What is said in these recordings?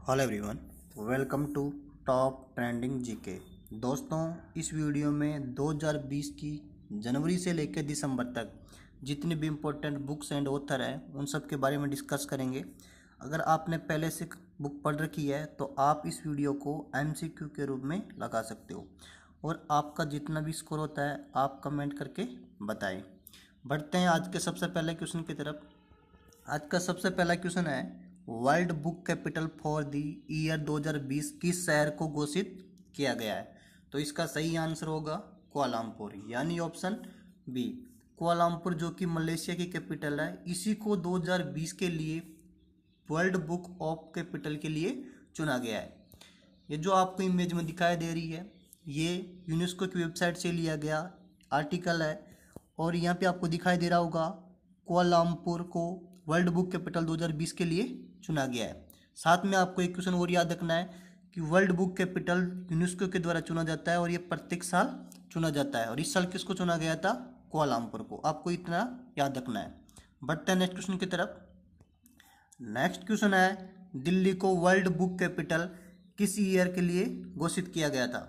Hello everyone, welcome to top trending GK. दोस्तों, इस video में 2020 की जनवरी से लेकर दिसंबर तक जितने भी इम्पोर्टेंट बुक्स एंड ऑथर हैं उन सब के बारे में डिस्कस करेंगे। अगर आपने पहले से बुक पढ़ रखी है तो आप इस वीडियो को एमसीक्यू के रूप में लगा सकते हो और आपका जितना भी स्कोर होता है आप कमेंट करके बताएं। बढ़ते हैं आज के सबसे पहले क्वेश्चन की तरफ। आज का सबसे पहला क्वेश्चन है, world book capital for the year 2020 किस शहर को घोषित किया गया है? तो इसका सही आंसर होगा कुआलालंपुर, यानी ऑप्शन बी कुआलालंपुर, जो कि मलेशिया की कैपिटल है। इसी को 2020 के लिए वर्ल्ड बुक ऑफ कैपिटल के लिए चुना गया है। ये जो आपको इमेज में दिखाई दे रही है ये यूनेस्को की वेबसाइट से लिया गया आर्टिकल है और यहाँ पे आपको दिखाई दे रहा होगा कुआलालंपुर को वर्ल्ड बुक कैपिटल 2020 के लिए चुना गया है। साथ में आपको एक क्वेश्चन और याद रखना है कि वर्ल्ड बुक कैपिटल यूनेस्को के द्वारा चुना जाता है और ये प्रत्येक साल चुना जाता है और इस साल किसको चुना गया था? कुआलालंपुर को। आपको इतना याद रखना है। बढ़ते हैं नेक्स्ट क्वेश्चन की तरफ। नेक्स्ट क्वेश्चन है, दिल्ली को वर्ल्ड बुक कैपिटल किस ईयर के लिए घोषित किया गया था?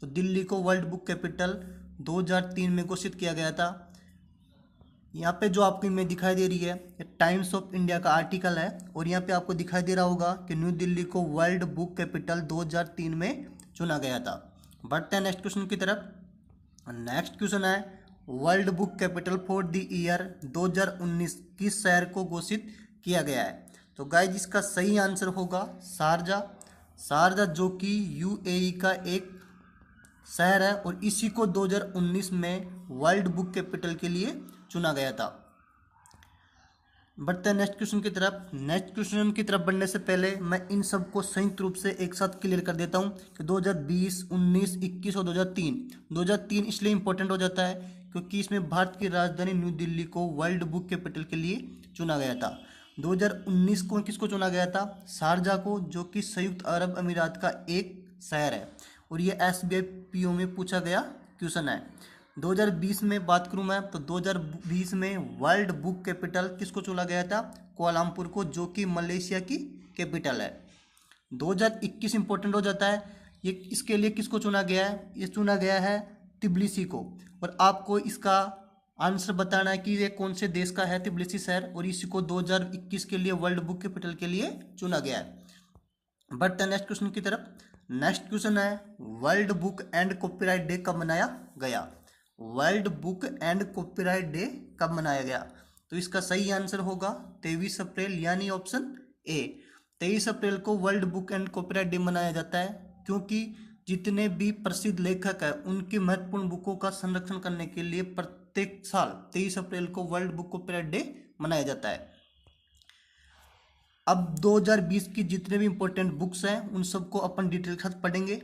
तो दिल्ली को वर्ल्ड बुक कैपिटल 2003 में घोषित किया गया था। यहाँ पे जो आपको इमेज दिखाई दे रही है ये टाइम्स ऑफ इंडिया का आर्टिकल है और यहाँ पे आपको दिखाई दे रहा होगा कि न्यू दिल्ली को वर्ल्ड बुक कैपिटल 2003 में चुना गया था। बढ़ते हैं नेक्स्ट क्वेश्चन की तरफ। नेक्स्ट क्वेश्चन है, world book capital for the year 2019 किस शहर को घोषित किया गया है? तो गाइस इसका सही आंसर होगा शारजा, जो कि यूएई का एक शहर है और इसी को 2019 में वर्ल्ड बुक कैपिटल के लिए चुना गया था। बढ़ते हैं नेक्स्ट क्वेश्चन की तरफ। नेक्स्ट क्वेश्चन की तरफ बढ़ने से पहले मैं इन सब को संयुक्त रूप से एक साथ क्लियर कर देता हूं कि 2020, 19, 21 और 2003 इसलिए इंपॉर्टेंट हो जाता है क्योंकि इसमें भारत की राजधानी न्यू दिल्ली को वर्ल्ड बुक कैपिटल के लिए चुना गया था। 2019 को किसको चुना गया था? शारजा को, जो कि संयुक्त अरब अमीरात का एक शहर है और ये SBI PO में पूछा गया क्वेश्चन है। 2020 में बात करूं मैं तो 2020 में वर्ल्ड बुक कैपिटल किसको चुना गया था? कुआलालंपुर को, जो कि मलेशिया की कैपिटल है। 2021 इंपॉर्टेंट हो जाता है। ये इसके लिए किसको चुना गया है? ये चुना गया है तिब्लिसी को और आपको इसका आंसर बताना है कि ये कौन से देश का है तिब्लिसी शहर और इसी को 2021 के लिए वर्ल्ड बुक कैपिटल के लिए चुना गया है। बट नेक्स्ट क्वेश्चन की तरफ। नेक्स्ट क्वेश्चन है, world book and copyright day कब मनाया गया? World book and copyright day कब मनाया गया? तो इसका सही आंसर होगा 23 अप्रैल, यानी ऑप्शन ए। 23 अप्रैल को world book and copyright day मनाया जाता है क्योंकि जितने भी प्रसिद्ध लेखक हैं उनकी महत्वपूर्ण बुकों का संरक्षण करने के लिए प्रत्येक साल 23 अप्रैल को वर्ल्ड बुक कॉपीराइट डे मनाया जाता है। अब 2020 की जितने भी इंपॉर्टेंट बुक्स हैं उन सबको अपन डिटेल के साथ पढ़ेंगे।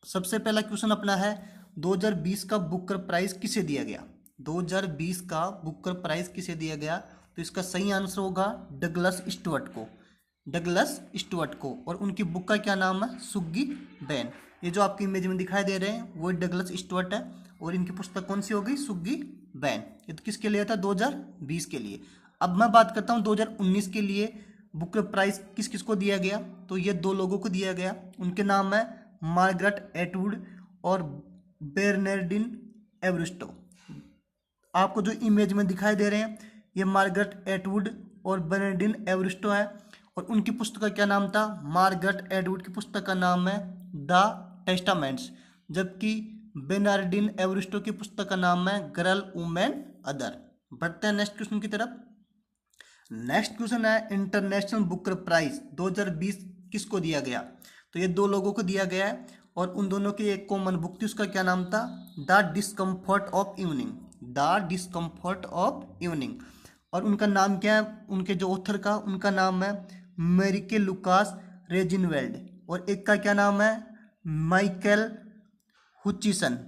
सबसे पहला क्वेश्चन अपना है, 2020 का बुकर प्राइज किसे दिया गया? 2020 का बुकर प्राइज किसे दिया गया? तो इसका सही आंसर होगा डगलस स्टुअर्ट को और उनकी बुक का क्या नाम है? सुग्गी बैन। ये जो आपकी इमेज में दिखाई दे रहे हैं वो डगलस स्टुअर्ट है और इनकी पुस्तक कौन सी होगी? सुग्गी बैन। ये तो किसके लिए था? 2020 के लिए। अब मैं बात करता हूँ 2019 के लिए बुकर प्राइज किस किस को दिया गया? तो ये दो लोगों को दिया गया। उनके नाम है मार्गरेट एटवुड और बेर्नार्डिन एवरिस्टो। आपको जो इमेज में दिखाई दे रहे हैं ये मार्गरेट एटवुड और बेर्नार्डिन एवरिस्टो है और उनकी पुस्तक का क्या नाम था? मार्गरेट एटवुड की पुस्तक का नाम है द टेस्टामेंट्स, जबकि बेर्नार्डिन एवरिस्टो की पुस्तक का नाम है गर्ल वुमेन अदर। बढ़ते हैं नेक्स्ट क्वेश्चन की तरफ। नेक्स्ट क्वेश्चन है, इंटरनेशनल बुकर प्राइज 2020 किसको दिया गया? तो ये दो लोगों को दिया गया है और उन दोनों की एक कॉमन बुक थी, उसका क्या नाम था? The discomfort of evening. और उनका नाम क्या है? उनके जो ऑथर का उनका नाम है मेरिके लुकास रेजिनवेल्ड और एक का क्या नाम है? मिचेल हुचिसन।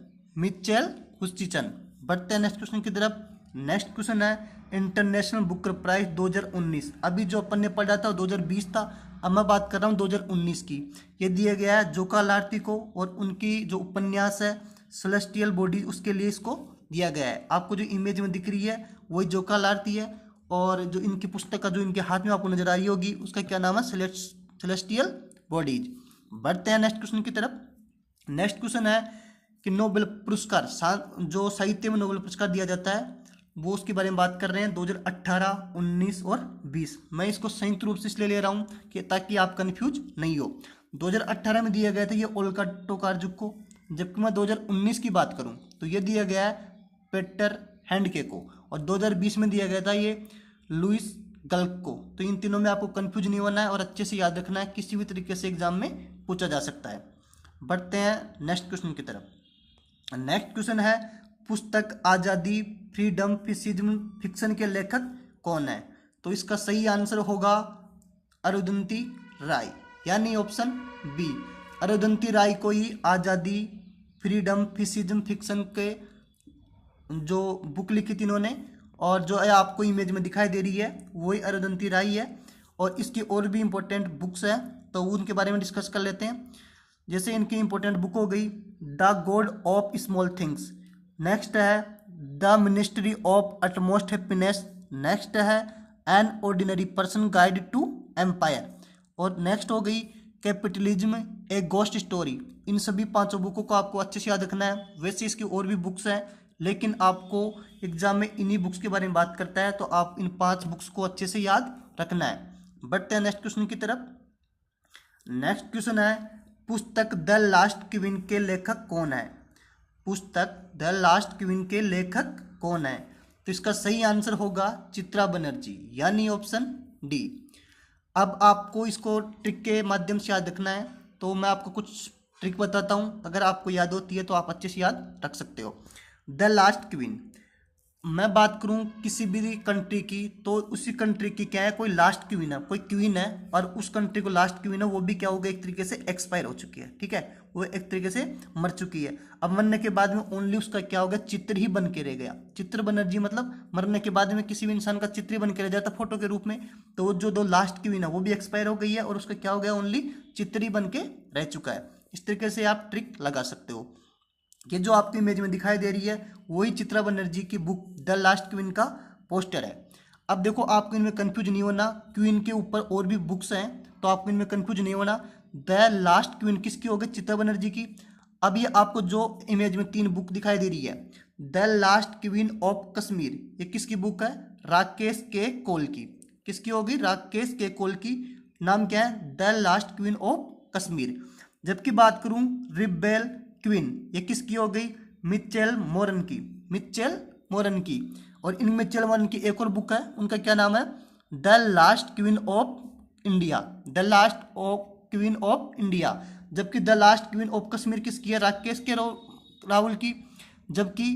बढ़ते हैं नेक्स्ट क्वेश्चन की तरफ। नेक्स्ट क्वेश्चन है, इंटरनेशनल बुकर प्राइज 2019। अभी जो अपन ने पढ़ा था 2020 था, अब मैं बात कर रहा हूँ 2019 की। ये दिया गया है जोका लार्ती को और उनकी जो उपन्यास है सेलेस्टियल बॉडी उसके लिए इसको दिया गया है। आपको जो इमेज में दिख रही है वही जोका लार्ती है और जो इनकी पुस्तक का जो इनके हाथ में आपको नजर आ रही होगी उसका क्या नाम है? Celestial bodies. बढ़ते हैं नेक्स्ट क्वेश्चन की तरफ। नेक्स्ट क्वेश्चन है कि नोबेल पुरस्कार, जो साहित्य में नोबेल पुरस्कार दिया जाता है, वो उसके बारे में बात कर रहे हैं 2018, 19 और 20। मैं इसको संयुक्त रूप से इसलिए ले रहा हूँ कि ताकि आप कंफ्यूज नहीं हो। 2018 में दिया गया था ये ओल्गा टोकार्चुक को, जबकि मैं 2019 की बात करूँ तो ये दिया गया है पेटर हैंडके को, और 2020 में दिया गया था ये लुइस गल्क को। तो इन तीनों में आपको कंफ्यूज नहीं होना है और अच्छे से याद रखना है, किसी भी तरीके से एग्जाम में पूछा जा सकता है। बढ़ते हैं नेक्स्ट क्वेश्चन की तरफ। नेक्स्ट क्वेश्चन है पुस्तक आज़ादी फ्रीडम फिक्शन के लेखक कौन है? तो इसका सही आंसर होगा अरुंधति राय, यानी ऑप्शन बी। अरुंधति राय को ही आज़ादी फ्रीडम फिक्शन के जो बुक लिखी थी इन्होंने, और जो है आपको इमेज में दिखाई दे रही है वही अरुंधति राय है। और इसकी और भी इम्पोर्टेंट बुक्स हैं तो उनके बारे में डिस्कस कर लेते हैं। जैसे इनकी इम्पोर्टेंट बुक हो गई the god of small things, next है the ministry of utmost happiness, next है an ordinary person guide to empire, और नेक्स्ट हो गई कैपिटलिज्म ए गोस्ट स्टोरी। इन सभी पांचों बुकों को आपको अच्छे से याद रखना है। वैसे इसकी और भी बुक्स हैं, लेकिन आपको एग्जाम में इन्हीं बुक्स के बारे में बात करता है, तो आप इन 5 बुक्स को अच्छे से याद रखना है। बढ़ते हैं नेक्स्ट क्वेश्चन की तरफ। नेक्स्ट क्वेश्चन है पुस्तक द लास्ट क्वीन के लेखक कौन है? पुस्तक द लास्ट क्वीन के लेखक कौन है? तो इसका सही आंसर होगा चित्रा बनर्जी, यानी ऑप्शन डी। अब आपको इसको ट्रिक के माध्यम से याद रखना है, तो मैं आपको कुछ ट्रिक बताता हूँ, अगर आपको याद होती है तो आप अच्छे से याद रख सकते हो। द लास्ट क्वीन, मैं बात करूं किसी भी कंट्री की तो उसी कंट्री की क्या है, कोई लास्ट क्वीन है, कोई क्वीन है और उस कंट्री को लास्ट क्वीन है, वो भी क्या हो गया, एक तरीके से एक्सपायर हो चुकी है, ठीक है, वो एक तरीके से मर चुकी है। अब मरने के बाद में ओनली उसका क्या हो गया, चित्र ही बन के रह गया। चित्र बनर्जी मतलब मरने के बाद में किसी भी इंसान का चित्र ही बन के रह जाता फोटो के रूप में। तो वो जो 2 लास्ट क्वीन है वो भी एक्सपायर हो गई है और उसका क्या हो गया, ओनली चित्र ही बन के रह चुका है। इस तरीके से आप ट्रिक लगा सकते हो। ये जो आपकी इमेज में दिखाई दे रही है वही चित्रा बनर्जी की बुक द लास्ट क्वीन का पोस्टर है। अब देखो आपको इनमें कंफ्यूज नहीं होना, क्वीन के ऊपर और भी बुक्स हैं तो आपको इनमें कंफ्यूज नहीं होना। द लास्ट क्वीन किसकी हो गई, चित्रा बनर्जी की। अब ये आपको जो इमेज में 3 बुक दिखाई दे रही है, the last queen of Kashmir, ये किसकी बुक है, राकेश के कोल की। किसकी होगी, राकेश के कोल की। नाम क्या है, the last queen of Kashmir. जबकि बात करूं रिबेल क्वीन, ये किसकी हो गई, मिचेल मोरन की, मिचेल मोरन की। और इन मिचेल मोरन की एक और बुक है, उनका क्या नाम है, the last queen of India, the last of queen of India. जबकि the last queen of Kashmir किसकी है, राकेश के राहुल की। जबकि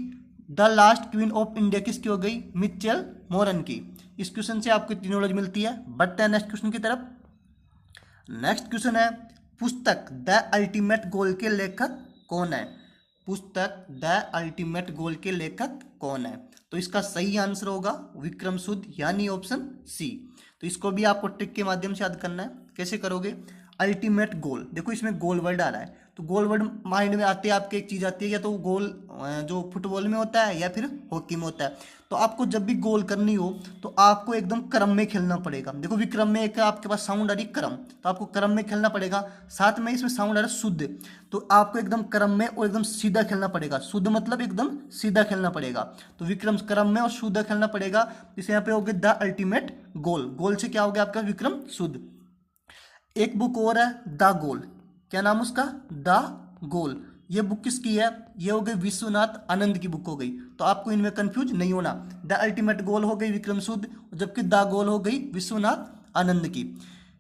the last queen of India किसकी हो गई, मिचेल मोरन की। इस क्वेश्चन से आपको इतनी नॉलेज मिलती है। बढ़ते हैं नेक्स्ट क्वेश्चन की तरफ। नेक्स्ट क्वेश्चन है पुस्तक द अल्टीमेट गोल के लेखक कौन है? पुस्तक द अल्टीमेट गोल के लेखक कौन है? तो इसका सही आंसर होगा विक्रम सुद, यानी ऑप्शन सी। तो इसको भी आपको ट्रिक के माध्यम से याद करना है। कैसे करोगे, अल्टीमेट गोल, देखो इसमें गोल वर्ड आ रहा है, तो गोल वर्ड माइंड में आते हैं आपके एक चीज़ आती है, या तो गोल जो फुटबॉल में होता है या फिर हॉकी में होता है। तो आपको जब भी गोल करनी हो तो आपको एकदम क्रम में खेलना पड़ेगा। देखो विक्रम में एक आपके पास साउंड आ रही क्रम, तो आपको क्रम में खेलना पड़ेगा। साथ में इसमें साउंड आ रहा है शुद्ध, तो आपको एकदम क्रम में और एकदम सीधा खेलना पड़ेगा। शुद्ध मतलब एकदम सीधा खेलना पड़ेगा। तो विक्रम क्रम में और शुद्ध खेलना पड़ेगा। इसे यहाँ पे हो गया द अल्टीमेट गोल, गोल से क्या हो गया आपका विक्रम शुद्ध। एक बुक और है द गोल, क्या नाम उसका, द गोल। ये बुक किसकी है, ये हो गई विश्वनाथ आनंद की बुक हो गई। तो आपको इनमें कंफ्यूज नहीं होना, द अल्टीमेट गोल हो गई विक्रम सुद, जबकि द गोल हो गई विश्वनाथ आनंद की।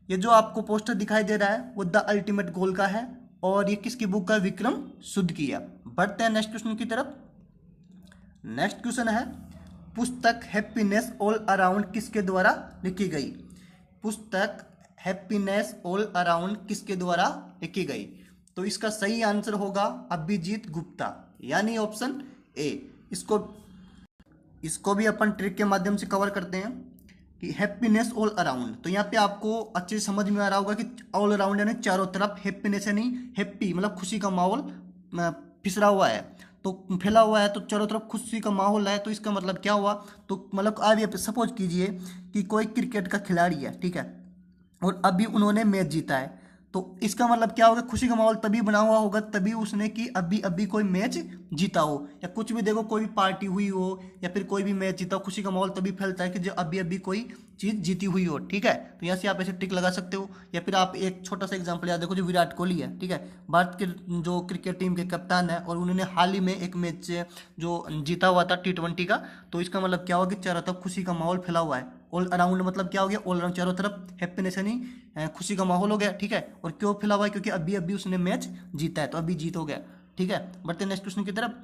ये जो आपको पोस्टर दिखाई दे रहा है वो द अल्टीमेट गोल का है और ये किसकी बुक है, विक्रम सुद की है। बढ़ते हैं नेक्स्ट क्वेश्चन की तरफ। नेक्स्ट क्वेश्चन है पुस्तक हैप्पीनेस ऑल अराउंड किसके द्वारा लिखी गई? पुस्तक हैप्पीनेस ऑल अराउंड किसके द्वारा लिखी गई? तो इसका सही आंसर होगा अभिजीत गुप्ता, यानी ऑप्शन ए। इसको भी अपन ट्रिक के माध्यम से कवर करते हैं कि हैप्पीनेस ऑल अराउंड। तो यहाँ पे आपको अच्छे से समझ में आ रहा होगा कि ऑल अराउंड यानी चारों तरफ, हैप्पीनेस यानी हैप्पी मतलब खुशी का माहौल फिसरा हुआ है, तो फैला हुआ है, तो चारों तरफ खुशी का माहौल है। तो इसका मतलब क्या हुआ, तो मतलब आप ये सपोज कीजिए कि कोई क्रिकेट का खिलाड़ी है, ठीक है, और अभी उन्होंने मैच जीता है, तो इसका मतलब क्या होगा, खुशी का माहौल तभी बना हुआ होगा तभी उसने कि अभी अभी कोई मैच जीता हो, या कुछ भी देखो कोई भी पार्टी हुई हो या फिर कोई भी मैच जीता हो, खुशी का माहौल तभी फैलता है कि जब अभी अभी कोई चीज जीती हुई हो। ठीक है, तो यहाँ से आप ऐसे टिक लगा सकते हो। या फिर आप एक छोटा सा एग्जांपल याद देखो, जो विराट कोहली है, ठीक है, भारत के जो क्रिकेट टीम के कप्तान है, और उन्होंने हाल ही में एक मैच जो जीता हुआ था T20 का। तो इसका मतलब क्या होगा कि चारों तरफ खुशी का माहौल फैला हुआ है। ऑल अराउंड मतलब क्या हो गया, ऑल अराउंड चारों तरफ हैप्पीनेस यानी खुशी का माहौल हो गया। ठीक है, और क्यों फैला हुआ है, क्योंकि अभी अभी उसने मैच जीता है, तो अभी जीत हो गया। ठीक है, बढ़ते नेक्स्ट क्वेश्चन की तरफ।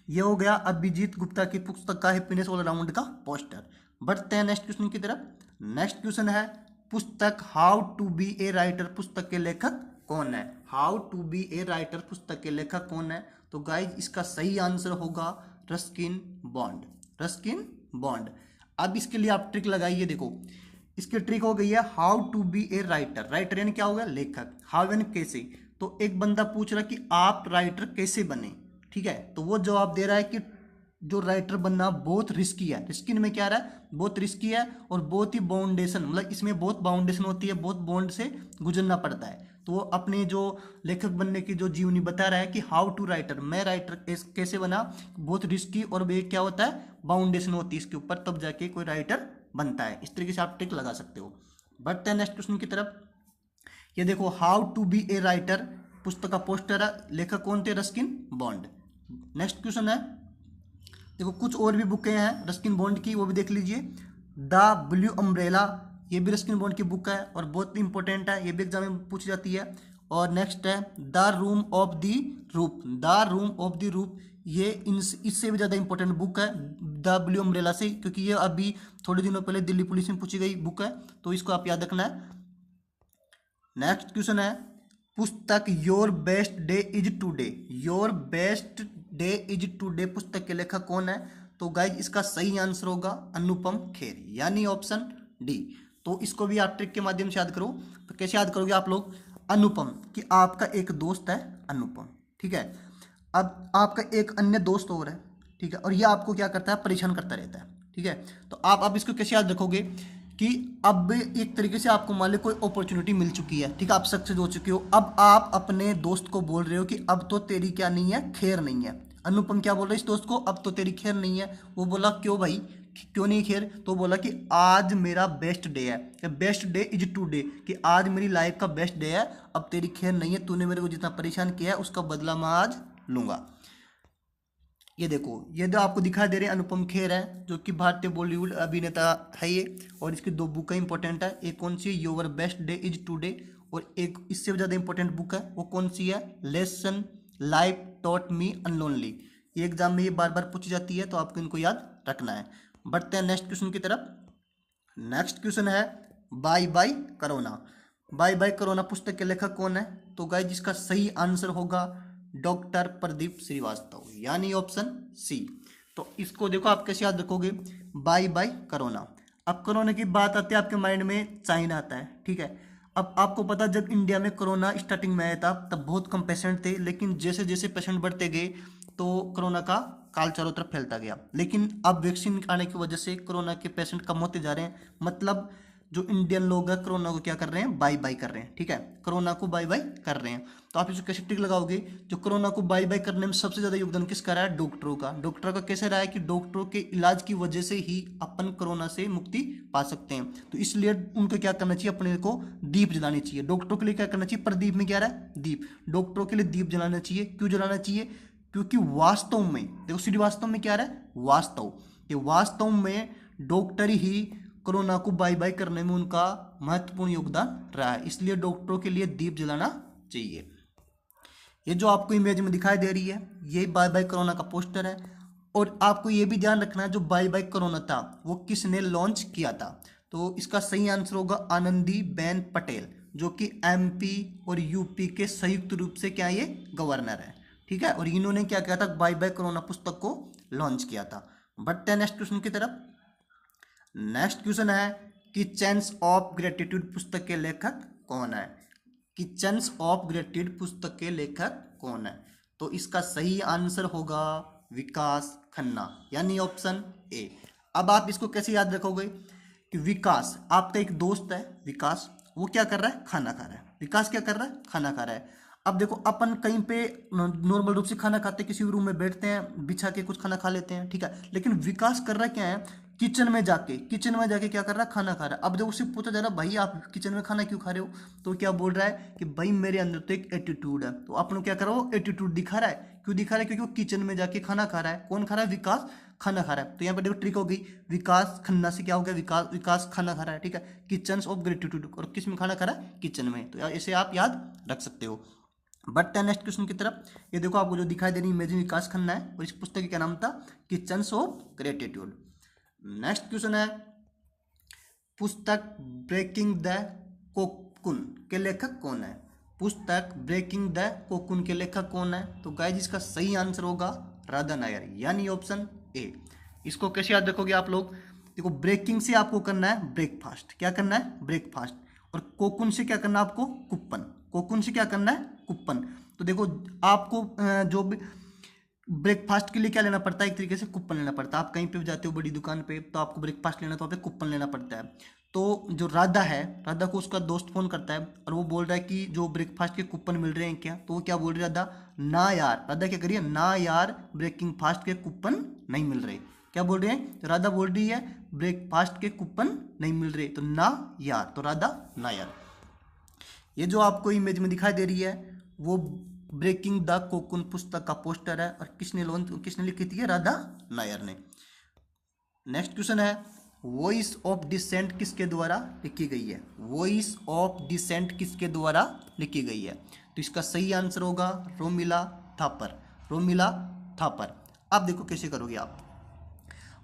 ये हो गया अभिजीत गुप्ता की पुस्तक का हैप्पीनेस ऑल अराउंड का पोस्टर। बढ़ते हैं नेक्स्ट क्वेश्चन की तरफ। नेक्स्ट क्वेश्चन है पुस्तक how to be a writer पुस्तक के लेखक कौन है। How to be a writer पुस्तक के लेखक कौन है, तो गाइज इसका सही आंसर होगा रस्किन बॉन्ड। Ruskin bond. अब इसके लिए आप ट्रिक लगाइए, देखो इसकी ट्रिक हो गई है how to be a writer. Writer यानी क्या होगा, लेखक। हाउ यानी कैसे। तो एक बंदा पूछ रहा है कि आप राइटर कैसे बने, ठीक है, तो वो जवाब दे रहा है कि जो राइटर बनना बहुत रिस्की है। रिस्की में क्या रहा है, बहुत रिस्की है और बहुत ही बाउंडेशन, मतलब इसमें बहुत बाउंडेशन होती है, बहुत बॉन्ड से गुजरना पड़ता है। तो वो अपने जो लेखक बनने की जो जीवनी बता रहा है कि हाउ टू राइटर, मैं राइटर कैसे बना, बहुत रिस्की और वे क्या होता है, बाउंडेशन होती है इसके ऊपर, तब जाके कोई राइटर बनता है। इस तरीके से आप टिक लगा सकते हो। बढ़ते हैं नेक्स्ट क्वेश्चन की तरफ। ये देखो how to be a writer पुस्तक का पोस्टर है, लेखक कौन थे, रस्किन बॉन्ड। नेक्स्ट क्वेश्चन है, देखो कुछ और भी बुकें हैं रस्किन बॉन्ड की, वो भी देख लीजिए। द ब्लू अम्ब्रेला, ये भी रस्किन बॉन्ड की बुक है और बहुत इंपॉर्टेंट है, ये भी एग्जाम में पूछी जाती है। और नेक्स्ट है द रूम ऑफ द रूप। द रूम ऑफ द रूप, ये इससे भी ज़्यादा इंपॉर्टेंट बुक है द ब्लू अम्ब्रेला से, क्योंकि ये अभी थोड़े दिनों पहले दिल्ली पुलिस में पूछी गई बुक है, तो इसको आप याद रखना है। नेक्स्ट क्वेश्चन है पुस्तक your best day is today. Your best day is today पुस्तक के लेखक कौन है, तो गाइज इसका सही आंसर होगा अनुपम खेर, यानी ऑप्शन डी। तो इसको भी आप ट्रिक के माध्यम से याद करो। तो कैसे याद करोगे आप लोग, अनुपम कि आपका एक दोस्त है अनुपम, ठीक है। अब आपका एक अन्य दोस्त और है, ठीक है, और ये आपको क्या करता है, परेशान करता रहता है, ठीक है। तो आप इसको कैसे याद रखोगे कि अब एक तरीके से आपको मान लो कोई अपॉर्चुनिटी मिल चुकी है, ठीक है, आप सक्सेस हो चुके हो, अब आप अपने दोस्त को बोल रहे हो कि अब तो तेरी क्या नहीं है, खैर नहीं है। अनुपम क्या बोल रहा है इस दोस्त को, अब तो तेरी खैर नहीं है। वो बोला क्यों भाई, क्यों नहीं खैर, तो बोला कि आज मेरा बेस्ट डे है, बेस्ट डे इज टुडे, कि आज मेरी लाइफ का बेस्ट डे है, अब तेरी खैर नहीं है, तूने मेरे को जितना परेशान किया है उसका बदला मैं आज लूंगा। ये देखो, ये जो आपको दिखाई दे रहे हैं अनुपम खेर है, जो कि भारतीय बॉलीवुड अभिनेता है ये, और इसकी दो बुकें इंपॉर्टेंट है। एक कौन सी है, your best day is today, और एक इससे भी ज़्यादा इंपॉर्टेंट बुक है, वो कौन सी है, लेसन लाइफ टॉट मी अनलोनली। ये एग्जाम में ये बार बार पूछी जाती है, तो आपको इनको याद रखना है। बढ़ते हैं नेक्स्ट क्वेश्चन की तरफ। नेक्स्ट क्वेश्चन है bye bye corona. Bye bye corona पुस्तक के लेखक कौन है, तो गाइस जिसका सही आंसर होगा डॉक्टर प्रदीप श्रीवास्तव, यानी ऑप्शन सी। तो इसको देखो आप कैसे याद रखोगे, बाय बाय कोरोना। अब कोरोना की बात आती है आपके माइंड में, चाइना आता है, ठीक है। अब आपको पता जब इंडिया में कोरोना स्टार्टिंग में आया था तब बहुत कम पेशेंट थे, लेकिन जैसे जैसे पेशेंट बढ़ते गए तो कोरोना का काल चारों तरफ फैलता गया। लेकिन अब वैक्सीन आने की वजह से कोरोना के पेशेंट कम होते जा रहे हैं, मतलब जो इंडियन लोग हैं कोरोना को क्या कर रहे हैं, बाय बाय कर रहे हैं, ठीक है, कोरोना को बाय बाय कर रहे हैं। तो आप इसको कैसे टिक लगाओगे, जो कोरोना को बाय बाय करने में सबसे ज़्यादा योगदान किसका रहा है, डॉक्टरों का। डॉक्टरों का कैसे रहा है कि डॉक्टरों के इलाज की वजह से ही अपन कोरोना से मुक्ति पा सकते हैं। तो इसलिए उनको क्या करना चाहिए, अपने को दीप जलानी चाहिए। डॉक्टरों के लिए क्या करना चाहिए, प्रदीप में क्या रहा है, दीप। डॉक्टरों के लिए दीप जलाना चाहिए। क्यों जलाना चाहिए, क्योंकि वास्तव में देखो सीधी वास्तव में क्या रहा है, वास्तव, ये वास्तव में डॉक्टर ही कोरोना को बाय बाय करने में उनका महत्वपूर्ण योगदान रहा है, इसलिए डॉक्टरों के लिए दीप जलाना चाहिए। ये जो आपको इमेज में दिखाई दे रही है, ये बाय बाय कोरोना का पोस्टर है। और आपको ये भी ध्यान रखना है जो बाय बाय कोरोना था वो किसने लॉन्च किया था, तो इसका सही आंसर होगा आनंदीबेन पटेल, जो कि एमपी और यूपी के संयुक्त रूप से क्या ये गवर्नर है, ठीक है। और इन्होंने क्या किया था, बाय बाय कोरोना पुस्तक को लॉन्च किया था। बढ़ते हैं नेक्स्ट क्वेश्चन की तरफ। नेक्स्ट क्वेश्चन है किचन्स ऑफ ग्रेटिट्यूड पुस्तक के लेखक कौन है। किचन्स ऑफ ग्रेटिट्यूड पुस्तक के लेखक कौन है, तो इसका सही आंसर होगा विकास खन्ना, यानी ऑप्शन ए। अब आप इसको कैसे याद रखोगे कि विकास आपका एक दोस्त है विकास, वो क्या कर रहा है, खाना खा रहा है। विकास क्या कर रहा है, खाना खा रहा है। अब देखो अपन कहीं पे नॉर्मल रूप से खाना खाते हैं, किसी भी रूम में बैठते हैं, बिछा के कुछ खाना खा लेते हैं, ठीक है। लेकिन विकास कर रहा है क्या है, किचन में जाके क्या कर रहा है, खाना खा रहा है। अब जब उससे पूछा जा रहा है भाई आप किचन में खाना क्यों खा रहे हो, तो क्या बोल रहा है कि भाई मेरे अंदर तो एक एटीट्यूड है। तो अपन क्या कर रहा है, वो एटीट्यूड दिखा रहा है। क्यों दिखा रहा है, क्योंकि वो किचन में जाके खाना खा रहा है। कौन खा रहा है, विकास खाना खा रहा है। तो यहाँ पे देखो ट्रिक हो गई, विकास खन्ना से क्या हो गया, विकास खाना खा रहा है, ठीक है। किचन ऑफ ग्रेटिट्यूड, और किस में खाना खा रहा है, किचन में। तो ऐसे आप याद रख सकते हो। बढ़ते हैं नेक्स्ट क्वेश्चन की तरफ। ये देखो आपको जो दिखाई दे रही इमेज में विकास खन्ना है, और इस पुस्तक का क्या नाम था, kitchen of gratitude. Next question है, पुस्तक ब्रेकिंग द कोकून के लेखक कौन है। पुस्तक ब्रेकिंग द कोकून के लेखक कौन है, तो गाइस इसका सही आंसर होगा राधा नायर, यानी ऑप्शन ए। इसको कैसे याद रखोगे आप लोग, देखो ब्रेकिंग से आपको करना है ब्रेकफास्ट, क्या करना है, ब्रेकफास्ट। और कोकून से क्या करना है आपको, कुप्पन। कोकून से क्या करना है, कुप्पन। तो देखो आपको जो भी ब्रेकफास्ट के लिए क्या लेना पड़ता है, एक तरीके से कुप्पन लेना पड़ता है। आप कहीं पे भी जाते हो बड़ी दुकान पे, तो आपको ब्रेकफास्ट लेना तो वहाँ पे कुप्पन लेना पड़ता है। तो जो राधा है, राधा को उसका दोस्त फोन करता है और वो बोल रहा है कि जो ब्रेकफास्ट के कुप्पन मिल रहे हैं क्या, तो वो क्या बोल रही है राधा, ना यार। राधा क्या करिए, ना यार ब्रेकिंग फास्ट के कुप्पन नहीं मिल रहे। क्या बोल रहे हैं, तो राधा बोल रही है ब्रेकफास्ट के कुप्पन नहीं मिल रहे, तो ना यार, तो राधा ना यार। ये जो आपको इमेज में दिखाई दे रही है वो ब्रेकिंग द कोकून पुस्तक का पोस्टर है, और किसने लिखी थी, राधा नायर ने। नेक्स्ट क्वेश्चन है, वॉइस ऑफ डिसेंट किसके द्वारा लिखी गई है। वॉइस ऑफ डिसेंट किसके द्वारा लिखी गई है, तो इसका सही आंसर होगा रोमिला थापर, रोमिला थापर। अब देखो कैसे करोगे आप,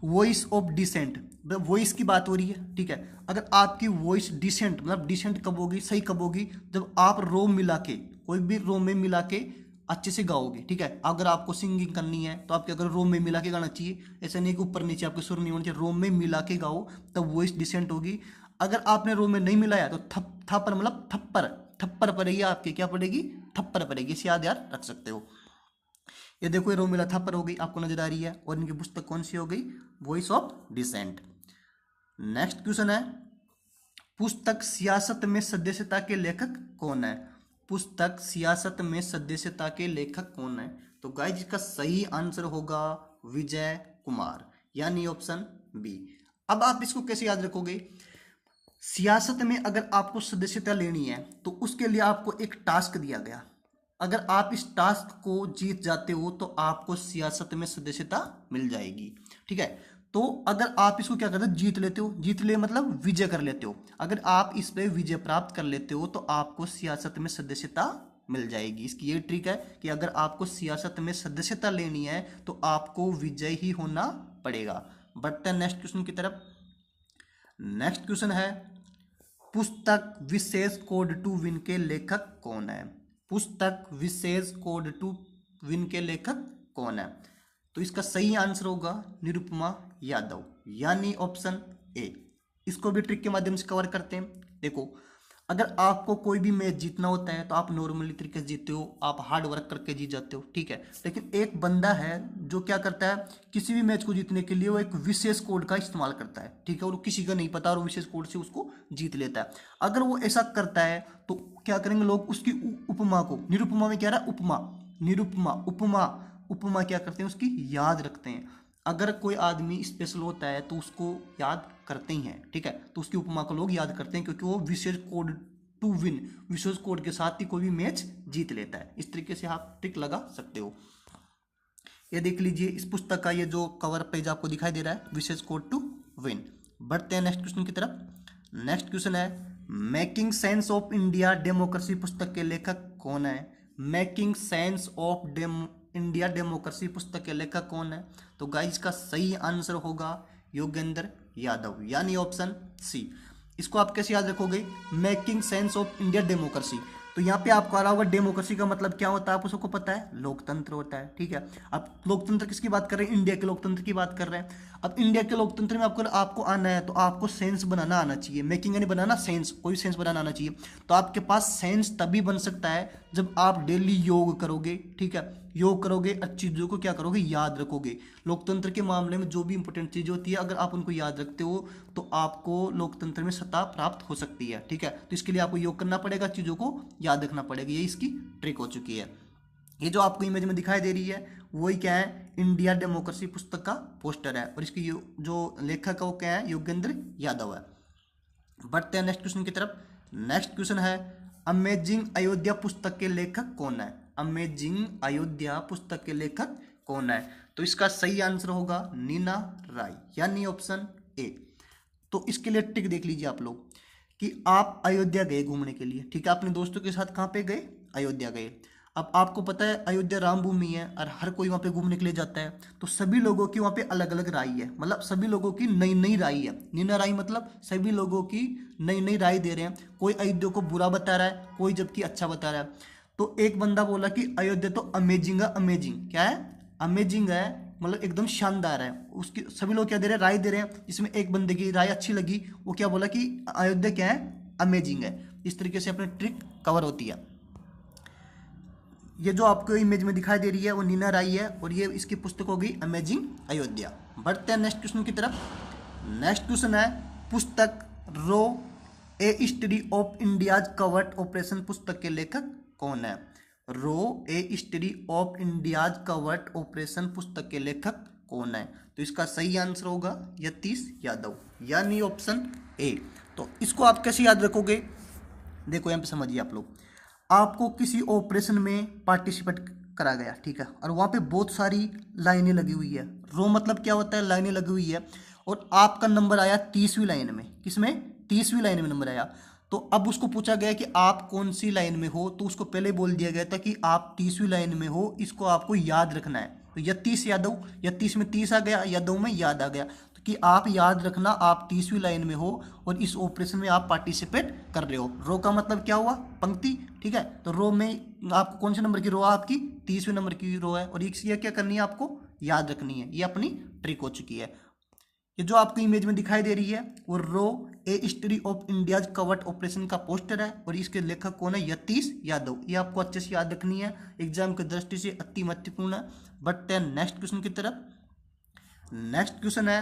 वॉइस ऑफ डिसेंट, वॉइस की बात हो रही है, ठीक है। अगर आपकी वॉइस डिसेंट, मतलब डिसेंट कब होगी, सही कब होगी, जब आप रो मिला के, कोई भी रो में मिला के अच्छे से गाओगे, ठीक है। अगर आपको सिंगिंग करनी है तो आपके अगर रो में मिला के गाना चाहिए, ऐसा नहीं कि ऊपर नीचे आपके सुर नहीं होना चाहिए, रो में मिला के गाओ तब वॉइस डिसेंट होगी। अगर आपने रो में नहीं मिलाया तो थप्पड़ मतलब थप्पड़ पड़ेगी आपकी, क्या पड़ेगी, थप्पड़ पड़ेगी। इसे याद रख सकते हो। ये देखो ये रोमिला थापर हो गई, आपको नजर आ रही है, और इनकी पुस्तक कौन सी हो गई, voice of dissent. Next question है, पुस्तक सियासत में सदस्यता के लेखक कौन है। पुस्तक सियासत में सदस्यता के लेखक कौन है, तो गाइस इसका सही आंसर होगा विजय कुमार, यानी ऑप्शन बी। अब आप इसको कैसे याद रखोगे, सियासत में अगर आपको सदस्यता लेनी है तो उसके लिए आपको एक टास्क दिया गया। अगर आप इस टास्क को जीत जाते हो तो आपको सियासत में सदस्यता मिल जाएगी, ठीक है। तो अगर आप इसको क्या करते हो, जीत लेते हो, जीत ले मतलब विजय कर लेते हो। अगर आप इस पे विजय प्राप्त कर लेते हो तो आपको सियासत में सदस्यता मिल जाएगी। इसकी ये ट्रिक है कि अगर आपको सियासत में सदस्यता लेनी है तो आपको विजय ही होना पड़ेगा। बढ़ते हैं नेक्स्ट क्वेश्चन की तरफ। नेक्स्ट क्वेश्चन है, पुस्तक विशेष कोड टू विन के लेखक कौन है। पुस्तक विशेष कोड टू विन के लेखक कौन है, तो इसका सही आंसर होगा निरुपमा यादव, यानी ऑप्शन ए। इसको भी ट्रिक के माध्यम से कवर करते हैं। देखो अगर आपको कोई भी मैच जीतना होता है तो आप नॉर्मली तरीके से जीतते हो, आप हार्ड वर्क करके जीत जाते हो, ठीक है। लेकिन एक बंदा है जो क्या करता है, किसी भी मैच को जीतने के लिए वो एक विशेष कोड का इस्तेमाल करता है, ठीक है, और किसी का नहीं पता और विशेष कोड से उसको जीत लेता है। अगर वो ऐसा करता है तो क्या करेंगे लोग, उसकी उपमा को, निरुपमा में क्या रहा, उपमा, निरुपमा उपमा, उपमा क्या करते हैं, उसकी याद रखते हैं। अगर कोई आदमी स्पेशल होता है तो उसको याद करते ही हैं, ठीक है। तो उसकी उपमा को लोग याद करते हैं क्योंकि वो विशेष कोड टू विन, विशेष कोड के साथ ही कोई भी मैच जीत लेता है। इस तरीके से आप ट्रिक लगा सकते हो। ये देख लीजिए इस पुस्तक का ये जो कवर पेज आपको दिखाई दे रहा है, विशेष कोड टू विन। बढ़ते हैं नेक्स्ट क्वेश्चन की तरफ। नेक्स्ट क्वेश्चन है, making sense of India democracy पुस्तक के लेखक कौन है। Making sense of India democracy पुस्तक के लेखक कौन है, तो गाइस का सही आंसर होगा योगेंद्र यादव, यानी ऑप्शन सी। इसको आप कैसे याद रखोगे, making sense of India democracy. तो यहाँ पे आपको आ रहा होगा डेमोक्रेसी का मतलब क्या होता है, आपको सबको पता है, लोकतंत्र होता है, ठीक है। अब लोकतंत्र किसकी बात कर रहे हैं, इंडिया के लोकतंत्र की बात कर रहे हैं। अब इंडिया के लोकतंत्र में आपको आना है तो आपको सेंस बनाना आना चाहिए। मेकिंग यानी बनाना, सेंस, कोई सेंस बनाना आना चाहिए। तो आपके पास सेंस तभी बन सकता है जब आप डेली योग करोगे, ठीक है, योग करोगे, अच्छी चीज़ों को क्या करोगे, याद रखोगे। लोकतंत्र के मामले में जो भी इंपॉर्टेंट चीज़ होती है, अगर आप उनको याद रखते हो तो आपको लोकतंत्र में सत्ता प्राप्त हो सकती है, ठीक है। तो इसके लिए आपको योग करना पड़ेगा, चीज़ों को याद रखना पड़ेगा, ये इसकी ट्रिक हो चुकी है। ये जो आपको इमेज में दिखाई दे रही है वही क्या है, इंडिया डेमोक्रेसी पुस्तक का पोस्टर है, और इसकी जो लेखक है वो क्या है, योगेंद्र यादव है। बढ़ते हैं नेक्स्ट क्वेश्चन की तरफ। नेक्स्ट क्वेश्चन है, अमेजिंग अयोध्या पुस्तक के लेखक कौन है। अमेजिंग अयोध्या पुस्तक के लेखक कौन है, तो इसका सही आंसर होगा नीना राय, यानी ऑप्शन ए। तो इसके लिए ट्रिक देख लीजिए आप लोग कि आप अयोध्या गए घूमने के लिए, ठीक है, अपने दोस्तों के साथ कहाँ पे गए, अयोध्या गए। अब आपको पता है अयोध्या राम भूमि है और हर कोई वहाँ पे घूमने के लिए जाता है, तो सभी लोगों की वहाँ पे अलग अलग राय है, मतलब सभी लोगों की नई नई राय है। नीना राय मतलब सभी लोगों की नई नई राय दे रहे हैं, कोई अयोध्या को बुरा बता रहा है, कोई जबकि अच्छा बता रहा है। तो एक बंदा बोला कि अयोध्या तो अमेजिंग है, अमेजिंग क्या है, अमेजिंग है, मतलब एकदम शानदार है। उसकी सभी लोग क्या दे रहे हैं, राय दे रहे हैं। जिसमें एक बंदे की राय अच्छी लगी, वो क्या बोला कि अयोध्या क्या है, अमेजिंग है। इस तरीके से अपनी ट्रिक कवर होती है। ये जो आपको इमेज में दिखाई दे रही है वो नीना राय है, और ये इसकी पुस्तक होगी अमेजिंग अयोध्या। बढ़ते हैं नेक्स्ट क्वेश्चन की तरफ। नेक्स्ट क्वेश्चन है, पुस्तक रो a history of India's covert operation पुस्तक के लेखक कौन है। रो a history of India's covert operation पुस्तक के लेखक कौन है, तो इसका सही आंसर होगा यतीश यादव, यानी ऑप्शन ए। तो इसको आप कैसे याद रखोगे, देखो यहाँ पे समझिए आप लोग। आपको किसी ऑपरेशन में पार्टिसिपेट करा गया, ठीक है, और वहाँ पे बहुत सारी लाइनें लगी हुई है। रो मतलब क्या होता है, लाइनें लगी हुई है, और आपका नंबर आया 30वीं लाइन में, किसमें, 30वीं लाइन में नंबर आया। तो अब उसको पूछा गया कि आप कौन सी लाइन में हो, तो उसको पहले बोल दिया गया था कि आप 30वीं लाइन में हो, इसको आपको याद रखना है। तो यतीश यादव, यतीश में 30 आ गया, यादव में याद आ गया, तो कि आप याद रखना आप 30वीं लाइन में हो और इस ऑपरेशन में आप पार्टिसिपेट कर रहे हो। रो का मतलब क्या हुआ, पंक्ति, ठीक है। तो रो में आपको कौन से नंबर की रो, आपकी 30वें नंबर की रो है, और ये क्या करनी है, आपको याद रखनी है। ये अपनी ट्रिक हो चुकी है। ये जो आपको इमेज में दिखाई दे रही है वो रो a history of India's covert operation का पोस्टर है, और इसके लेखक कौन है, यतीश यादव। ये आपको अच्छे से याद रखनी है, एग्जाम की दृष्टि से अति महत्वपूर्ण है। बढ़ते हैं नेक्स्ट क्वेश्चन की तरफ। नेक्स्ट क्वेश्चन है,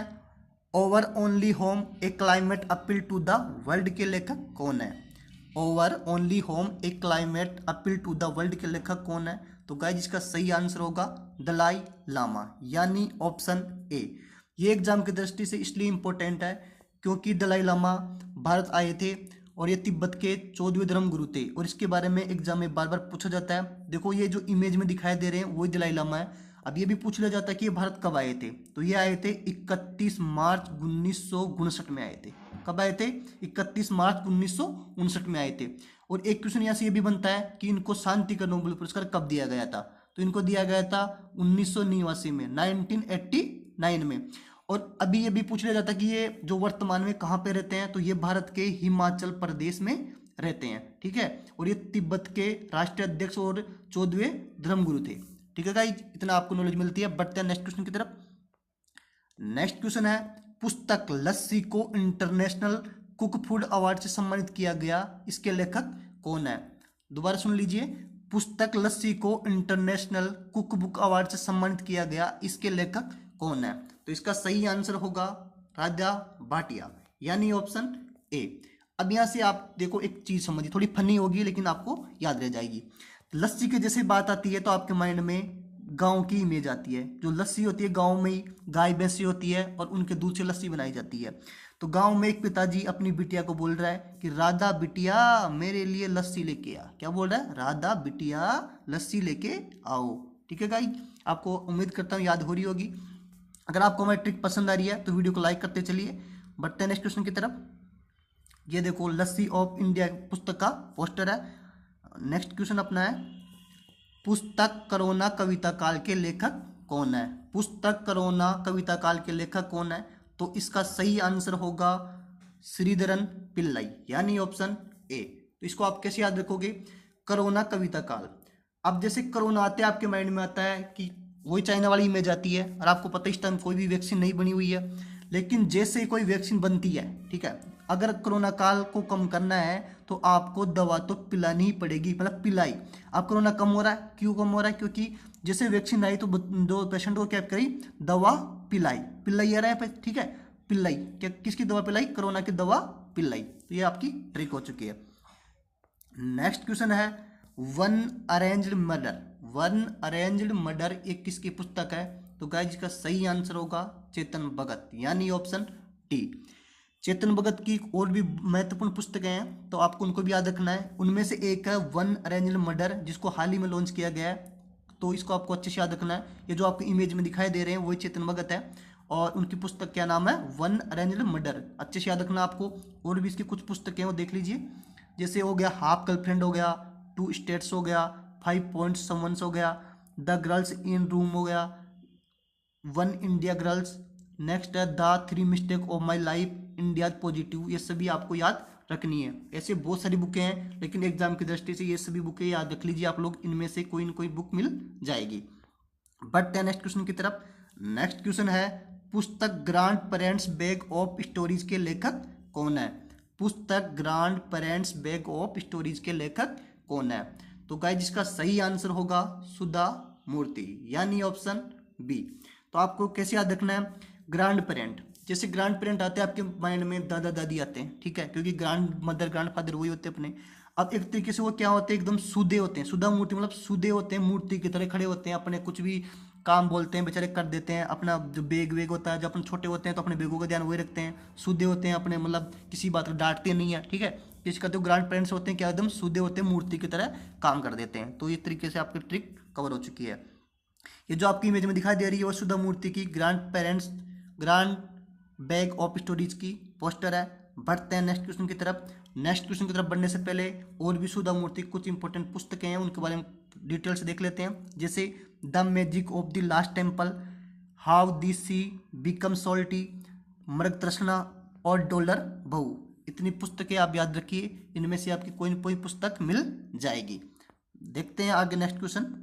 our only home a climate appeal to the world के लेखक कौन है। Our only home a climate appeal to the world के लेखक कौन है, तो गाइस इसका सही आंसर होगा दलाई लामा, यानी ऑप्शन ए। ये एग्जाम की दृष्टि से इसलिए इंपॉर्टेंट है क्योंकि दलाई लामा भारत आए थे और ये तिब्बत के 14वें धर्म गुरु थे, और इसके बारे में एग्जाम में बार बार पूछा जाता है। देखो ये जो इमेज में दिखाई दे रहे हैं वही दलाई लामा है। अब ये भी पूछ लिया जाता है कि ये भारत कब आए थे, तो ये आए थे 31 मार्च 1959 में आए थे। कब आए थे, 31 मार्च 1959 में आए थे। और एक क्वेश्चन यहाँ से ये भी बनता है कि इनको शांति का नोबेल पुरस्कार कब दिया गया था, तो इनको दिया गया था 1989 में, 1989 में। और अभी ये भी पूछ लिया जाता है कि ये जो वर्तमान में कहाँ पे रहते हैं, तो ये भारत के हिमाचल प्रदेश में रहते हैं, ठीक है। और ये तिब्बत के राष्ट्रीय अध्यक्ष और 14वें धर्मगुरु थे, ठीक है गाइस, इतना आपको नॉलेज मिलती है। बढ़ते हैं नेक्स्ट क्वेश्चन की तरफ। नेक्स्ट क्वेश्चन है, पुस्तक लस्सी को इंटरनेशनल कुक फूड अवार्ड से सम्मानित किया गया, इसके लेखक कौन है। दोबारा सुन लीजिए, पुस्तक लस्सी को इंटरनेशनल कुक बुक अवार्ड से सम्मानित किया गया, इसके लेखक कौन है, तो इसका सही आंसर होगा राजा भाटिया, यानी ऑप्शन ए। अब यहां से आप देखो एक चीज समझिए, थोड़ी फनी होगी लेकिन आपको याद रह जाएगी। लस्सी की जैसे बात आती है तो आपके माइंड में गांव की इमेज आती है। जो लस्सी होती है गांव में ही गाय भैंसी होती है और उनके दूध से लस्सी बनाई जाती है। तो गांव में एक पिताजी अपनी बिटिया को बोल रहा है कि राधा बिटिया मेरे लिए लस्सी लेके आ। क्या बोल रहा है, राधा बिटिया लस्सी लेके आओ, ठीक है गाइस। आपको उम्मीद करता हूँ याद हो रही होगी। अगर आपको हमारी ट्रिक पसंद आ रही है तो वीडियो को लाइक करते चलिए। बढ़ते हैं नेक्स्ट क्वेश्चन की तरफ। ये देखो लस्सी ऑफ इंडिया पुस्तक का पोस्टर है। नेक्स्ट क्वेश्चन अपना है, पुस्तक करोना कविता काल के लेखक कौन है। पुस्तक करोना कविता काल के लेखक कौन है, तो इसका सही आंसर होगा श्रीधरन पिल्लाई, यानी ऑप्शन ए। तो इसको आप कैसे याद रखोगे, करोना कविता काल। अब जैसे कोरोना आते हैं आपके माइंड में आता है कि वही चाइना वाली इमेज आती है, और आपको पता है इस टाइम कोई भी वैक्सीन नहीं बनी हुई है। लेकिन जैसे ही कोई वैक्सीन बनती है, ठीक है, अगर कोरोना काल को कम करना है तो आपको दवा तो पिलानी ही पड़ेगी, मतलब पिलाई। अब कोरोना कम हो रहा है, क्यों कम हो रहा है? क्योंकि जैसे वैक्सीन आई तो दो पेशेंट को क्या करी, दवा पिलाई। पिलाई आ रहा है, ठीक है, पिलाई क्या, किसकी दवा पिलाई? कोरोना की दवा पिलाई। तो ये आपकी ट्रिक हो चुकी है। नेक्स्ट क्वेश्चन है one arranged murder. One arranged murder एक किसकी पुस्तक है? तो गाइस इसका सही आंसर होगा चेतन भगत, यानी ऑप्शन डी। चेतन भगत की और भी महत्वपूर्ण पुस्तकें हैं, तो आपको उनको भी याद रखना है। उनमें से एक है वन अरेंज्ड मर्डर, जिसको हाल ही में लॉन्च किया गया है, तो इसको आपको अच्छे से याद रखना है। ये जो आपको इमेज में दिखाई दे रहे हैं वही चेतन भगत है, और उनकी पुस्तक क्या नाम है? One arranged murder. अच्छे से याद रखना आपको। और भी इसकी कुछ पुस्तकें वो देख लीजिए, जैसे हो गया हाफ गर्लफ्रेंड हो गया, टू स्टेट्स हो गया, 5 पॉइंट्स समवंस हो गया, द गर्ल्स इन रूम हो गया, वन इंडिया गर्ल्स, नेक्स्ट है the 3 mistake of my life, India positive. ये सभी आपको याद रखनी है। ऐसे बहुत सारी बुकें हैं, लेकिन एग्जाम की दृष्टि से ये सभी बुकें याद रख लीजिए आप लोग, इनमें से कोई न कोई बुक मिल जाएगी। बढ़ते हैं नेक्स्ट क्वेश्चन की तरफ। नेक्स्ट क्वेश्चन है पुस्तक grand parents bag of stories के लेखक कौन है? पुस्तक grand parents bag of stories के लेखक कौन है? तो गाइस इसका सही आंसर होगा सुधा मूर्ति, यानी ऑप्शन बी। तो आपको कैसे याद रखना है? ग्रैंड पेरेंट, जैसे ग्रैंड पेरेंट आते हैं आपके माइंड में, दादा दादी आते हैं, ठीक है, क्योंकि ग्रैंड मदर ग्रैंड फादर वही होते हैं अपने। अब एक तरीके से वो क्या होते हैं, एकदम सूधे होते हैं। सुधा मूर्ति मतलब सूधे होते हैं, मूर्ति की तरह खड़े होते हैं, अपने कुछ भी काम बोलते हैं बेचारे कर देते हैं। अपना जो बेग वेग होता है, जब अपन छोटे होते हैं तो अपने बेगों का ध्यान वही रखते हैं, सूधे होते हैं अपने, मतलब किसी बात को डांटते नहीं है, ठीक है। इसका तो ग्रैंड पेरेंट्स होते हैं क्या, एकदम सूधे होते हैं, मूर्ति की तरह काम कर देते हैं। तो इस तरीके से आपकी ट्रिक कवर हो चुकी है। ये जो आपकी इमेज में दिखाई दे रही है वो सुधा मूर्ति की grand parents grand bag of stories की पोस्टर है। बढ़ते हैं नेक्स्ट क्वेश्चन की तरफ। नेक्स्ट क्वेश्चन की तरफ बढ़ने से पहले और भी सुधा मूर्ति कुछ इंपॉर्टेंट पुस्तकें हैं, उनके बारे में डिटेल से देख लेते हैं। जैसे the magic of the last temple, how the sea become salty, मृग तृष्णा और डॉलर बहू। इतनी पुस्तकें आप याद रखिए, इनमें से आपकी कोई न कोई पुस्तक मिल जाएगी। देखते हैं आगे नेक्स्ट क्वेश्चन।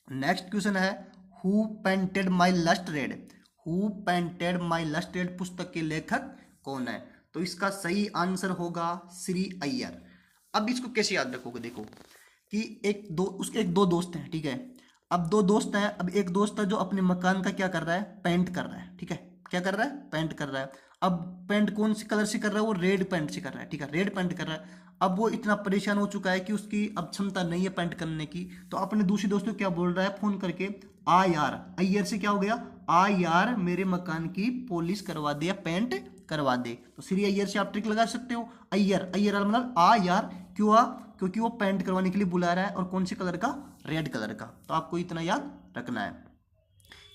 नेक्स्ट क्वेश्चन है who painted my lust red. Who painted my lust red पुस्तक के लेखक कौन है? तो इसका सही आंसर होगा श्री अय्यर। अब इसको कैसे याद रखोगे? देखो कि उसके दो दोस्त हैं, ठीक है। अब दो दोस्त हैं, अब एक दोस्त है जो अपने मकान का क्या कर रहा है, पेंट कर रहा है, ठीक है। क्या कर रहा है? पेंट कर रहा है। अब पेंट कौन सी कलर से कर रहा है? वो रेड पेंट से कर रहा है, ठीक है, रेड पेंट कर रहा है। अब वो इतना परेशान हो चुका है कि उसकी अब क्षमता नहीं है पेंट करने की, तो अपने दूसरे दोस्त को क्या बोल रहा है फोन करके, आ यार, अय्यर से क्या हो गया, आ यार मेरे मकान की पॉलिश करवा दे या पेंट करवा दे। तो श्री अय्यर से आप ट्रिक लगा सकते हो। अय्यर, अय्यर मतलब आ यार, क्यों आ? क्योंकि वो पेंट करवाने के लिए बुला रहा है, और कौन से कलर का? रेड कलर का। तो आपको इतना याद रखना है।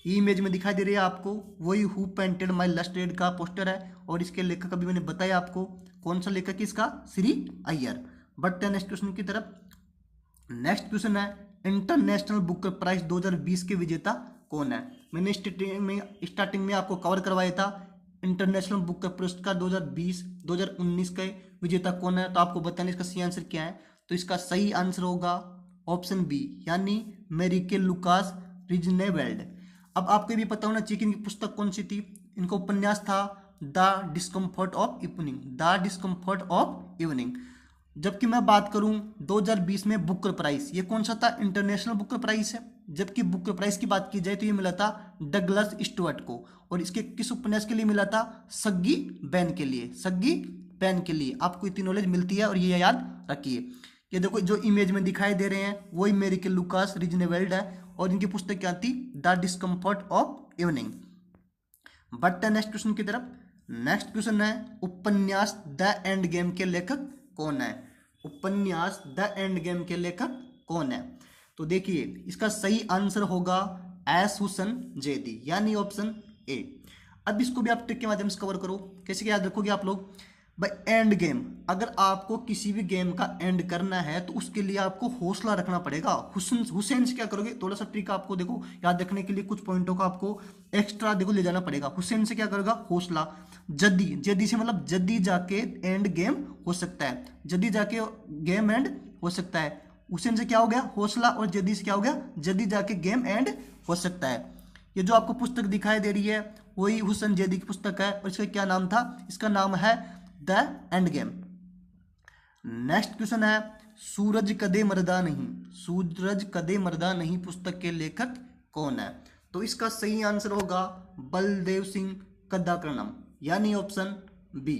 ये इमेज में दिखाई दे रही है आपको, वही who painted my lust red का पोस्टर है, और इसके लेखक अभी मैंने बताया आपको कौन सा लेखक है इसका, श्री अय्यर। बढ़ते हैं नेक्स्ट क्वेश्चन की तरफ। नेक्स्ट क्वेश्चन है इंटरनेशनल बुकर प्राइज 2020 के विजेता कौन है? मैंने स्टार्टिंग में आपको कवर करवाया था इंटरनेशनल बुकर पुरस्कार 2020-2019 के विजेता कौन है, तो आपको बताने इसका सही आंसर क्या है। तो इसका सही आंसर होगा ऑप्शन बी, यानी मेरिके लुकास रिजनेवेल्ड। अब आपको भी पता होना चाहिए कि इनकी पुस्तक कौन सी थी। इनका उपन्यास था the discomfort of evening, the discomfort of evening. जबकि मैं बात करूं 2020 में बुकर प्राइज, ये कौन सा था? इंटरनेशनल बुकर प्राइज है। जबकि बुकर प्राइज की बात की जाए तो ये मिला था डगलस स्टुअर्ट को, और इसके किस उपन्यास के लिए मिला था? सग्गी बैन के लिए, सग्गी बैन के लिए। आपको इतनी नॉलेज मिलती है, और ये याद रखिए। ये देखो जो इमेज में दिखाई दे रहे हैं वही मेरिके लुकास रिजनेवेल्ड है, और इनकी पुस्तक क्या थी? The discomfort of evening. बढ़ते हैं नेक्स्ट क्वेश्चन की तरफ। नेक्स्ट क्वेश्चन है उपन्यास द एंड गेम के लेखक कौन है? उपन्यास द एंड गेम के लेखक कौन है? तो देखिए इसका सही आंसर होगा एस हुसैन जैदी, यानी ऑप्शन ए। अब इसको भी आप ट्रिक के माध्यम से कवर करो। कैसे याद रखोगे आप लोग? भाई एंड गेम, अगर आपको किसी भी गेम का एंड करना है तो उसके लिए आपको हौसला रखना पड़ेगा। हुसैन से क्या करोगे? थोड़ा सा ट्रिक आपको देखो याद रखने के लिए कुछ पॉइंटों का आपको एक्स्ट्रा देखो ले जाना पड़ेगा। हुसैन से क्या करेगा? हौसला। जद्दी, जद्दी से मतलब जद्दी जाके एंड गेम हो सकता है, जद्दी जाके गेम एंड हो सकता है। हुसैन से क्या हो गया? हौसला, और जद्दी से क्या हो गया? जद्दी जाके गेम एंड हो सकता है। ये जो आपको पुस्तक दिखाई दे रही है वही हुसैन जैदी की पुस्तक है, और इसका क्या नाम था? इसका नाम है the end game. Next question है सूरज कदे मरदा नहीं, सूरज कदे मरदा नहीं पुस्तक के लेखक कौन है? तो इसका सही आंसर होगा बलदेव सिंह कदाकरणम, यानी ऑप्शन बी।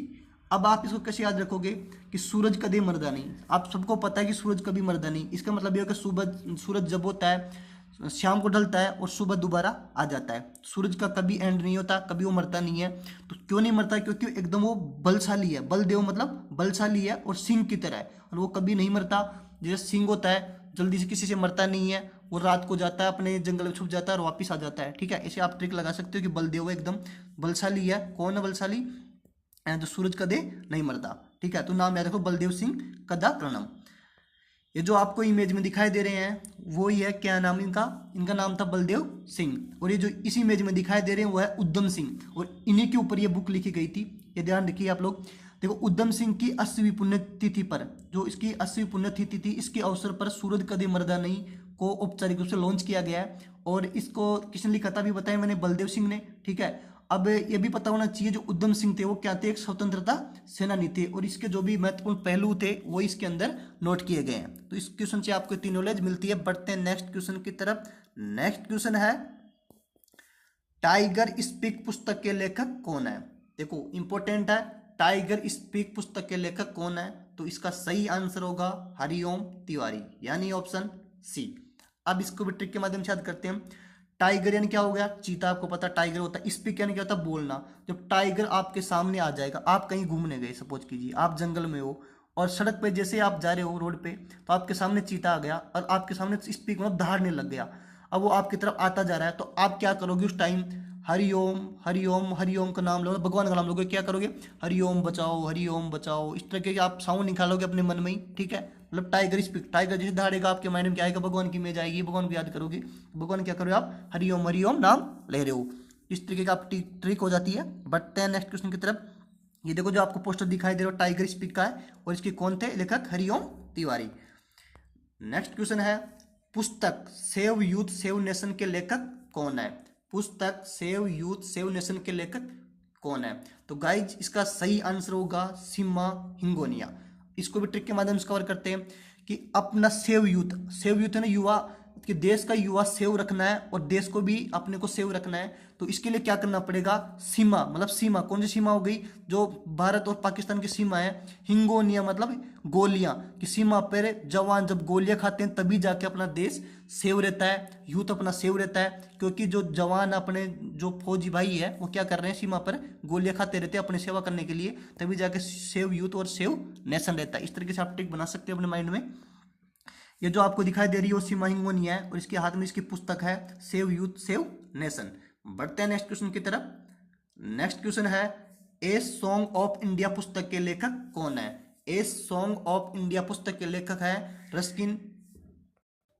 अब आप इसको कैसे याद रखोगे कि सूरज कदे मरदा नहीं? आप सबको पता है कि सूरज कभी मरदा नहीं, इसका मतलब ये होगा सुबह सूरज जब होता है शाम को ढलता है और सुबह दोबारा आ जाता है, सूरज का कभी एंड नहीं होता, कभी वो मरता नहीं है। तो क्यों नहीं मरता? क्योंकि एकदम वो बलशाली है, बलदेव मतलब बलशाली है और सिंह की तरह है, और वो कभी नहीं मरता। जैसे सिंह होता है जल्दी से किसी से मरता नहीं है, वो रात को जाता है अपने जंगल में छुप जाता है और वापिस आ जाता है, ठीक है। इसे आप ट्रिक लगा सकते हो कि बलदेव एकदम बलशाली है। कौन है बलशाली? जो सूरज कदे नहीं मरता, ठीक है। तो नाम याद रखो बलदेव सिंह कदाकरणम। ये जो आपको इमेज में दिखाई दे रहे हैं वो ही है, क्या नाम इनका? इनका नाम था बलदेव सिंह, और ये जो इस इमेज में दिखाई दे रहे हैं वो है उद्यम सिंह, और इन्हीं के ऊपर ये बुक लिखी गई थी। ये ध्यान रखिए आप लोग। देखो उद्यम सिंह की 80वीं पुण्यतिथि पर, जो इसकी 80वीं पुण्यतिथि थी, इसके अवसर पर सूरज कदे मरदा नहीं को औपचारिक रूप से लॉन्च किया गया है। और इसको किसने लिखा था अभी बताया मैंने, बलदेव सिंह ने, ठीक है। अब ये भी पता होना चाहिए जो उद्यम सिंह थे वो क्या थे, एक स्वतंत्रता सेनानी थे, और इसके जो भी महत्वपूर्ण पहलू थे वो इसके अंदर नोट किए गए हैं। तो इस क्वेश्चन से आपको इतनी नॉलेज मिलती है। बढ़ते हैं नेक्स्ट क्वेश्चन की तरफ। नेक्स्ट क्वेश्चन है टाइगर स्पीक पुस्तक के लेखक कौन है? देखो इंपॉर्टेंट है, टाइगर स्पीक पुस्तक के लेखक कौन है? तो इसका सही आंसर होगा हरिओम तिवारी, यानी ऑप्शन सी। अब इसको भी ट्रिक के माध्यम से याद करते हैं। टाइगर यानी क्या हो गया? चीता, आपको पता टाइगर होता है। स्पीक यानी क्या होता है? बोलना। जब टाइगर आपके सामने आ जाएगा, आप कहीं घूमने गए, सपोज कीजिए आप जंगल में हो और सड़क पे जैसे आप जा रहे हो रोड पे, तो आपके सामने चीता आ गया और आपके सामने स्पीक मतलब दहाड़ने लग गया। अब वो आपकी तरफ आता जा रहा है, तो आप क्या करोगे उस टाइम? हरिओम हरिओम हरिओम का नाम लोगे, भगवान का नाम लोगे। क्या करोगे? हरिओम बचाओ, हरिओम बचाओ, इस तरह के आप साउंड निकालोगे अपने मन में ही, ठीक है। मतलब टाइगर स्पीक, टाइगर जैसे दहाड़ेगा आपके माइंड में क्या आएगा? भगवान की इमेज आएगी, भगवान को याद करोगे। भगवान क्या करोगे आप? हरिओम हरिओम नाम ले रहे हो। इस तरीके का आप ट्रिक हो जाती है। बढ़ते हैं नेक्स्ट क्वेश्चन की तरफ। ये देखो जो आपको पोस्टर दिखाई दे रहा है टाइगर स्पीक का है, और इसके कौन थे लेखक? हरिओम तिवारी। नेक्स्ट क्वेश्चन है पुस्तक सेव यूथ सेव नेशन के लेखक कौन है? पुस्तक सेव यूथ सेव नेशन के लेखक कौन है? तो गाइज इसका सही आंसर होगा सिम्मा हिंगोनिया। इसको भी ट्रिक के माध्यम से कवर करते हैं कि अपना सेव यूथ है ना, युवा, कि देश का युवा सेव रखना है और देश को भी अपने को सेव रखना है। तो इसके लिए क्या करना पड़ेगा? सीमा, मतलब सीमा कौन सी सीमा हो गई? जो भारत और पाकिस्तान की सीमा है। हिंगोनिया मतलब गोलियां, कि सीमा पर जवान जब गोलियां खाते हैं तभी जाके अपना देश सेव रहता है, यूथ अपना सेव रहता है। क्योंकि जो जवान अपने जो फौजी भाई है वो क्या कर रहे हैं? सीमा पर गोलियां खाते रहते हैं अपनी सेवा करने के लिए, तभी जाके सेव यूथ और सेव नेशन रहता है। इस तरीके से आप ट्रिक बना सकते हैं अपने माइंड में। ये जो आपको दिखाई दे रही है वो सीमा हिंगोनिया है, और इसके हाथ में इसकी पुस्तक है सेव यूथ सेव नेशन। बढ़ते हैं नेक्स्ट क्वेश्चन की तरफ। नेक्स्ट क्वेश्चन है ए सॉन्ग ऑफ इंडिया पुस्तक के लेखक कौन है? ए सॉन्ग ऑफ इंडिया पुस्तक के लेखक है रस्किन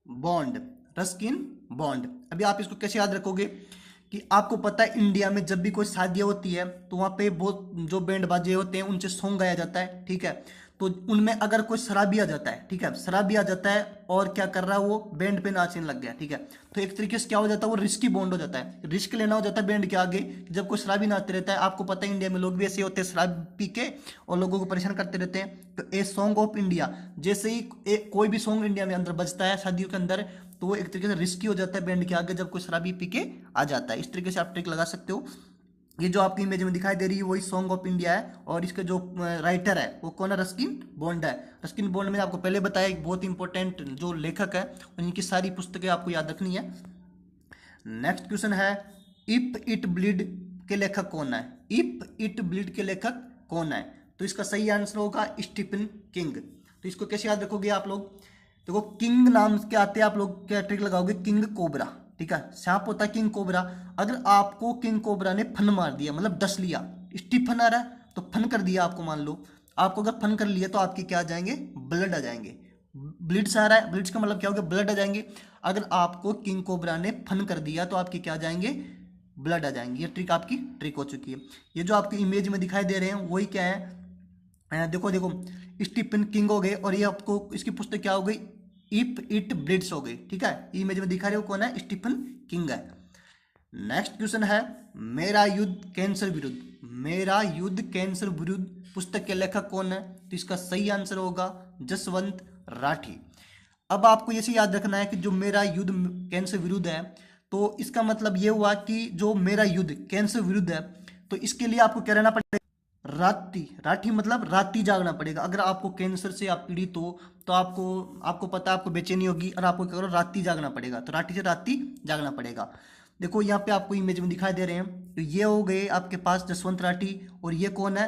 बॉन्ड, रस्किन बॉन्ड। अभी आप इसको कैसे याद रखोगे कि आपको पता है इंडिया में जब भी कोई शादियां होती है तो वहाँ पे बहुत जो बैंड बाजे होते हैं उनसे सॉन्ग गाया जाता है, ठीक है। तो उनमें अगर कोई शराबी आ जाता है, ठीक है, शराबी आ जाता है और क्या कर रहा है वो बैंड पे नाचने लग गया, ठीक है। तो एक तरीके से क्या हो जाता है? वो रिस्की बॉन्ड हो जाता है, रिस्क लेना हो जाता है बैंड के आगे। जब कोई शराबी नाचते रहता है, आपको पता है इंडिया में लोग भी ऐसे होते हैं शराब पी के और लोगों को परेशान करते रहते हैं। तो ए सॉन्ग ऑफ इंडिया, जैसे ही कोई भी सॉन्ग इंडिया में अंदर बजता है शादियों के अंदर, तो वो एक तरीके से रिस्की हो जाता है बैंड के आगे जब कोई शराबी पी के आ जाता है। इस तरीके से आप ट्रिक लगा सकते हो। ये जो आपकी इमेज में दिखाई दे रही है वही सॉन्ग ऑफ इंडिया है, और इसके जो राइटर है वो कौन है? रस्किन बॉन्ड है। रस्किन बॉन्ड में आपको पहले बताया एक बहुत इंपॉर्टेंट जो लेखक है, उनकी सारी पुस्तकें आपको याद रखनी है। नेक्स्ट क्वेश्चन है इफ इट ब्लीड के लेखक कौन है? इफ इट ब्लीड के लेखक कौन है? तो इसका सही आंसर होगा स्टीफन किंग। तो इसको कैसे याद रखोगे आप लोग? देखो किंग नाम के आते हैं, आप लोग क्या ट्रिक लगाओगे? किंग कोबरा, ठीक है, सांप होता है किंग कोबरा। अगर आपको किंग कोबरा ने फन मार दिया, मतलब डस लिया, स्टीफन आ रहा है तो फन कर दिया आपको, मान लो आपको अगर फन कर लिया तो आपके क्या आ जाएंगे? ब्लड आ जाएंगे। ब्लिड्स आ रहा है, ब्लिड्स का मतलब क्या हो गया? ब्लड आ जाएंगे। अगर आपको किंग कोबरा ने फन कर दिया तो आपके क्या आ जाएंगे? ब्लड आ जाएंगे। ये ट्रिक आपकी ट्रिक हो चुकी है। ये जो आपकी इमेज में दिखाई दे रहे हैं वही क्या है? देखो देखो स्टीफन किंग हो गए, और ये आपको इसकी पुस्तक क्या हो गई? इफ इट ब्लिड्स हो गई, ठीक है। इमेज में दिखा रहे हो कौन है? स्टीफन किंग है। नेक्स्ट क्वेश्चन है मेरा युद्ध कैंसर विरुद्ध, मेरा युद्ध कैंसर विरुद्ध पुस्तक के लेखक कौन है? तो इसका सही आंसर होगा जसवंत राठी। अब आपको ये से याद रखना है कि जो मेरा युद्ध कैंसर विरुद्ध है, तो इसका मतलब ये हुआ कि जो मेरा युद्ध कैंसर विरुद्ध है, तो इसके लिए आपको क्या रहना पड़ेगा? राठी मतलब राती जागना पड़ेगा। अगर आपको कैंसर से आप पीड़ित हो तो आपको पता है, आपको बेचैनी होगी और आपको क्या करो, राती जागना पड़ेगा। तो राठी से राती जागना पड़ेगा। देखो यहाँ पे आपको इमेज में दिखाई दे रहे हैं, तो ये हो गए आपके पास जसवंत राठी, और ये कौन है?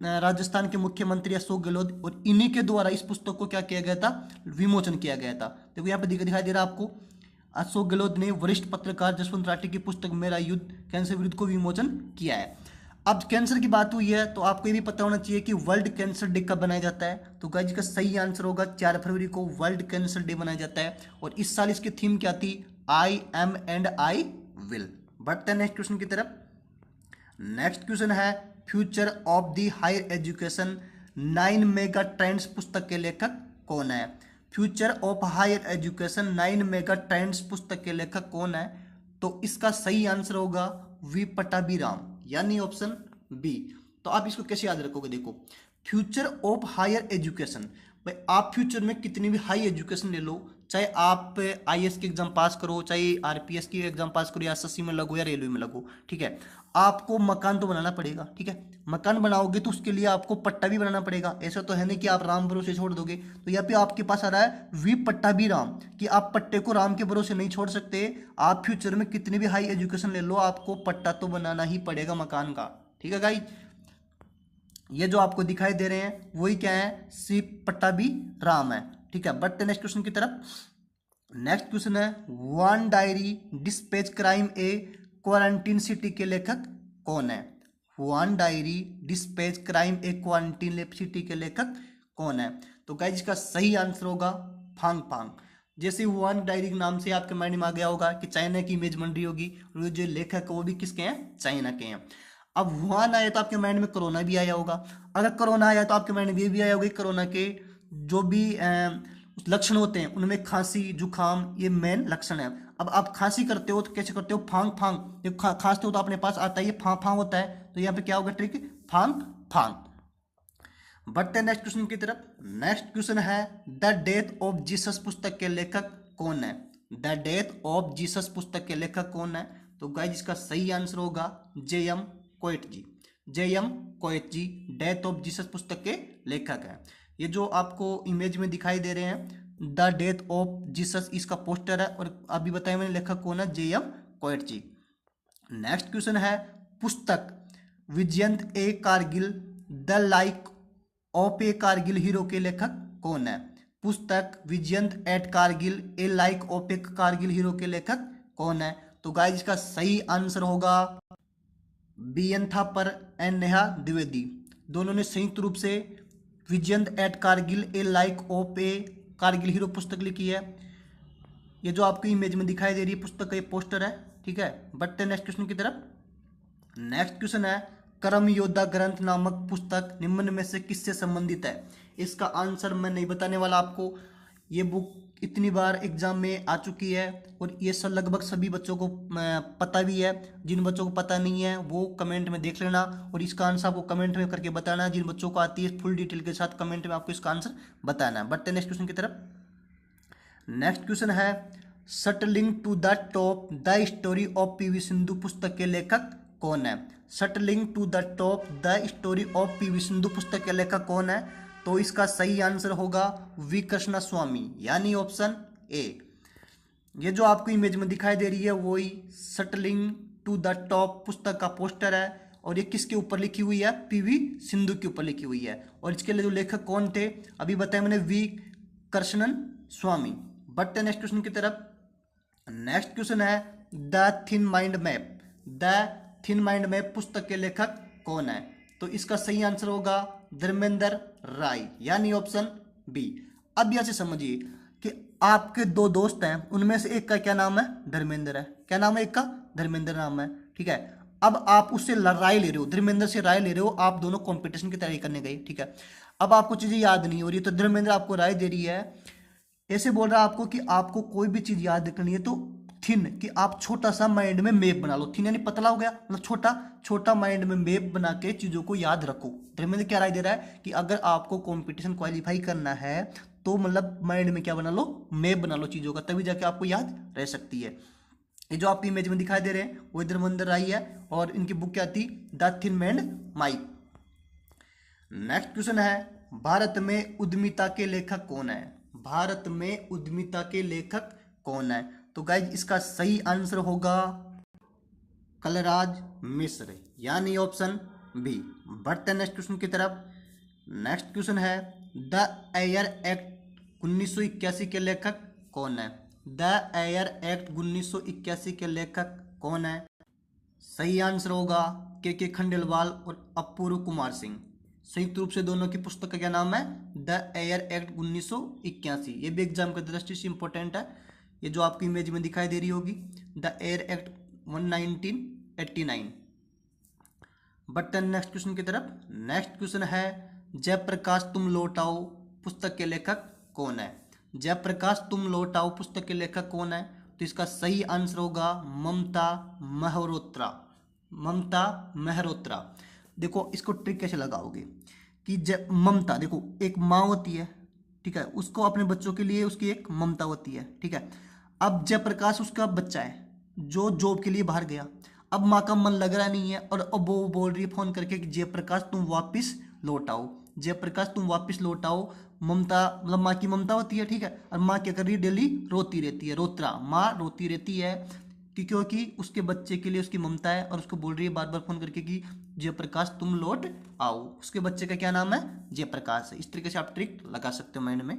राजस्थान के मुख्यमंत्री अशोक गहलोत, और इन्हीं के द्वारा इस पुस्तक को क्या किया गया था? विमोचन किया गया था। देखो यहाँ पे दिखाई दे रहा है आपको, अशोक गहलोत ने वरिष्ठ पत्रकार जसवंत राठी की पुस्तक मेरा युद्ध कैंसर विरुद्ध को विमोचन किया है। अब कैंसर की बात हुई है तो आपको ये भी पता होना चाहिए कि वर्ल्ड कैंसर डे कब बनाया जाता है। तो गाइस का सही आंसर होगा 4 फरवरी को वर्ल्ड कैंसर डे मनाया जाता है। और इस साल इसकी थीम क्या थी? I am and I will. बढ़ते हैं नेक्स्ट क्वेश्चन की तरफ। नेक्स्ट क्वेश्चन है future of the higher education 9 mega trends पुस्तक के लेखक कौन है? Future of higher education 9 mega trends पुस्तक के लेखक कौन है? तो इसका सही आंसर होगा वी पट्टाभीराम, यानी ऑप्शन बी। तो आप इसको कैसे याद रखोगे? देखो, फ्यूचर ऑफ हायर एजुकेशन, भाई आप फ्यूचर में कितनी भी हाई एजुकेशन ले लो, चाहे आप आईएएस की एग्जाम पास करो, चाहे आरपीएस की एग्जाम पास करो, या एसएससी में लगो या रेलवे में लगो, ठीक है, आपको मकान तो बनाना पड़ेगा। ठीक है, मकान बनाओगे तो उसके लिए आपको पट्टा भी बनाना पड़ेगा। ऐसा तो है नहीं कि आप राम भरोसे छोड़ दोगे। तो यहाँ पे आपके पास आ रहा है वी पट्टाभीराम, कि आप पट्टे को राम के भरोसे नहीं छोड़ सकते। आप फ्यूचर में कितनी भी हाई एजुकेशन ले लो, आपको पट्टा तो बनाना ही पड़ेगा मकान का। ठीक है गाइस, ये जो आपको दिखाई दे रहे हैं वही क्या है? सी पट्टाभीराम है। ठीक है, बढ़ते नेक्स्ट क्वेश्चन की तरफ। नेक्स्ट क्वेश्चन है वन डायरी डिस्पैच क्राइम ए क्वारंटीन सिटी के लेखक कौन है? वन डायरी डिस्पैच क्राइम ए क्वारंटीन सिटी के लेखक कौन है? तो गाइस इसका सही आंसर होगा फांग फांग। जैसे वन डायरी के नाम से आपके माइंड में आ गया होगा कि चाइना की इमेज बन रही होगी, और जो लेखक है वो भी किसके हैं? चाइना के हैं। अब वुहान आया तो आपके माइंड में कोरोना भी आया होगा। अगर कोरोना आया तो आपके माइंड में ये भी आया होगा, कोरोना के जो भी लक्षण होते हैं उनमें खांसी जुकाम ये मेन लक्षण है। अब आप खांसी करते हो तो कैसे करते हो? फांग फांग। जब खांसते हो तो अपने पास आता है ये फांग फांग होता है। तो यहाँ पे क्या होगा ट्रिक? फांग फांग। बढ़ते हैं नेक्स्ट क्वेश्चन की तरफ। नेक्स्ट क्वेश्चन है द डेथ ऑफ जीसस पुस्तक के लेखक कौन है? द डेथ ऑफ जीसस पुस्तक के लेखक कौन है? तो गाइस इसका सही आंसर होगा J M. Coetzee ji. J M. Coetzee ji death of Jesus पुस्तक के लेखक हैं। ये जो आपको इमेज में दिखाई दे रहे हैं द डेथ ऑफ जीसस, इसका पोस्टर है, और अभी बताया मैंने लेखक कौन है? J M. Coetzee ji. Next question है पुस्तक Vijyant a Kargil the life of a Kargil hero के लेखक कौन है? पुस्तक Vijyant at Kargil a life of a Kargil hero के लेखक कौन है? तो गाइस इसका सही आंसर होगा बी.एन. थापर एंड नेहा द्विवेदी। दोनों ने संयुक्त रूप से Vijyant at Kargil a life of a Kargil hero पुस्तक लिखी है। ये जो आपको इमेज में दिखाई दे रही है पुस्तक का ये पोस्टर है। ठीक है, बढ़ते नेक्स्ट क्वेश्चन की तरफ। नेक्स्ट क्वेश्चन है कर्म योद्धा ग्रंथ नामक पुस्तक निम्न में से किससे संबंधित है? इसका आंसर मैं नहीं बताने वाला आपको। ये बुक इतनी बार एग्जाम में आ चुकी है और ये सब लगभग सभी बच्चों को पता भी है। जिन बच्चों को पता नहीं है वो कमेंट में देख लेना और इसका आंसर आपको कमेंट में करके बताना। जिन बच्चों को आती है फुल डिटेल के साथ कमेंट में आपको इसका आंसर बताना है। बढ़ते नेक्स्ट क्वेश्चन की तरफ। नेक्स्ट क्वेश्चन है shuttling to the top the story of PV Sindhu पुस्तक के लेखक कौन है? Shuttling to the top the story of PV Sindhu पुस्तक के लेखक कौन है? तो इसका सही आंसर होगा वी कृष्णा स्वामी, यानी ऑप्शन ए। ये जो आपको इमेज में दिखाई दे रही है वही शटलिंग टू द टॉप पुस्तक का पोस्टर है और ये किसके ऊपर लिखी हुई है? पीवी सिंधु के ऊपर लिखी हुई है। और इसके लिए जो लेखक कौन थे अभी बताया मैंने, वी कृष्णन स्वामी। बढ़ते नेक्स्ट क्वेश्चन की तरफ। नेक्स्ट क्वेश्चन है the thin mind map the thin mind map पुस्तक के लेखक कौन है? तो इसका सही आंसर होगा धर्मेंद्र राय, यानी ऑप्शन बी। अब यहां से समझिए कि आपके दो दोस्त हैं, उनमें से एक का क्या नाम है? धर्मेंद्र है। क्या नाम है? एक का धर्मेंद्र नाम है। ठीक है, अब आप उससे राय ले रहे हो, धर्मेंद्र से राय ले रहे हो, आप दोनों कंपटीशन की तैयारी करने गए। ठीक है, अब आपको चीजें याद नहीं हो रही तो धर्मेंद्र आपको राय दे रही है, ऐसे बोल रहा है आपको कि आपको कोई भी चीज याद रखनी है तो थिन कि आप छोटा सा माइंड में मैप बना लो, थिन यानी पतला हो गया, मतलब छोटा छोटा माइंड में मैप बना के चीजों को याद रखो। धर्मेंद्र क्या राय दे रहा है कि अगर आपको कंपटीशन क्वालिफाई करना है तो मतलब माइंड में क्या बना लो, मैप बना लो चीजों का, तभी जाके आपको याद रह सकती है। ये जो आपकी इमेज में दिखाई दे रहे हैं वो धर्मेंद्र राय है और इनकी बुक क्या थी, the thin man mike. Next question है, भारत में उद्यमिता के लेखक कौन है? भारत में उद्यमिता के लेखक कौन है? तो गाइज इसका सही आंसर होगा कलराज मिश्र, यानी ऑप्शन बी। बढ़ते नेक्स्ट क्वेश्चन की तरफ। नेक्स्ट क्वेश्चन है, द एयर एक्ट 1981 के लेखक कौन है? द एयर एक्ट 1981 के लेखक कौन है? सही आंसर होगा के खंडेलवाल और अपूर्व कुमार सिंह। संयुक्त रूप से दोनों की पुस्तक का क्या नाम है, द एयर एक्ट 1981। ये भी एग्जाम की दृष्टि से इंपॉर्टेंट है। ये जो आपकी इमेज में दिखाई दे रही होगी, the air act 1989। But next question की तरफ। नेक्स्ट क्वेश्चन है, जयप्रकाश तुम लौट आओ पुस्तक के लेखक कौन है? जयप्रकाश तुम लौट आओ पुस्तक के लेखक कौन है? तो इसका सही आंसर होगा ममता मेहरोत्रा। ममता मेहरोत्रा। देखो इसको ट्रिक कैसे लगाओगे कि ममता, देखो एक माँ होती है, ठीक है, उसको अपने बच्चों के लिए उसकी एक ममता होती है, ठीक है। अब जयप्रकाश उसका बच्चा है जो जॉब के लिए बाहर गया, अब माँ का मन लग रहा नहीं है और अब वो बोल रही है फोन करके कि जयप्रकाश तुम वापस लौट आओ, जयप्रकाश तुम वापस लौट आओ। ममता मतलब माँ की ममता होती है, ठीक है, और माँ क्या कर रही है, डेली रोती रहती है, रोत्रा, माँ रोती रहती है क्योंकि उसके बच्चे के लिए उसकी ममता है और उसको बोल रही है बार बार फोन करके कि जयप्रकाश तुम लौट आओ। उसके बच्चे का क्या नाम है, जयप्रकाश है। इस तरीके से आप ट्रिक लगा सकते हो माइंड में।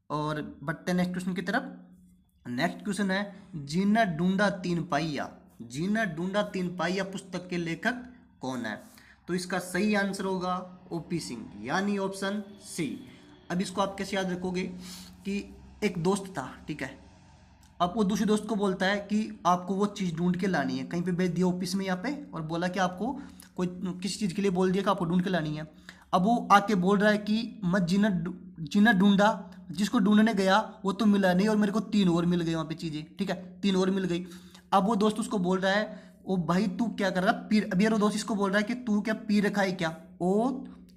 और बढ़ते नेक्स्ट क्वेश्चन की तरफ। नेक्स्ट क्वेश्चन है, जीना ढूंढा तीन पाइया, जीना ढूंढा तीन पाइया पुस्तक के लेखक कौन है? तो इसका सही आंसर होगा ओपी सिंह, यानी ऑप्शन सी। अब इसको आप कैसे याद रखोगे कि एक दोस्त था, ठीक है, अब वो दूसरे दोस्त को बोलता है कि आपको वो चीज़ ढूंढ के लानी है, कहीं पे भेज दिया ऑफिस में यहाँ पे और बोला कि आपको कोई किसी चीज़ के लिए बोल दिया कि आपको ढूंढ के लानी है। अब वो आके बोल रहा है कि मैं जीना ढूंढा, जिसको ढूंढने गया वो तो मिला नहीं और मेरे को 3 और मिल गई वहाँ पे चीज़ें, ठीक है, 3 और मिल गई। अब वो दोस्त उसको बोल रहा है, ओ भाई तू क्या कर रहा है, पी, अभी वो दोस्त इसको बोल रहा है कि तू क्या पी रखा है क्या? ओ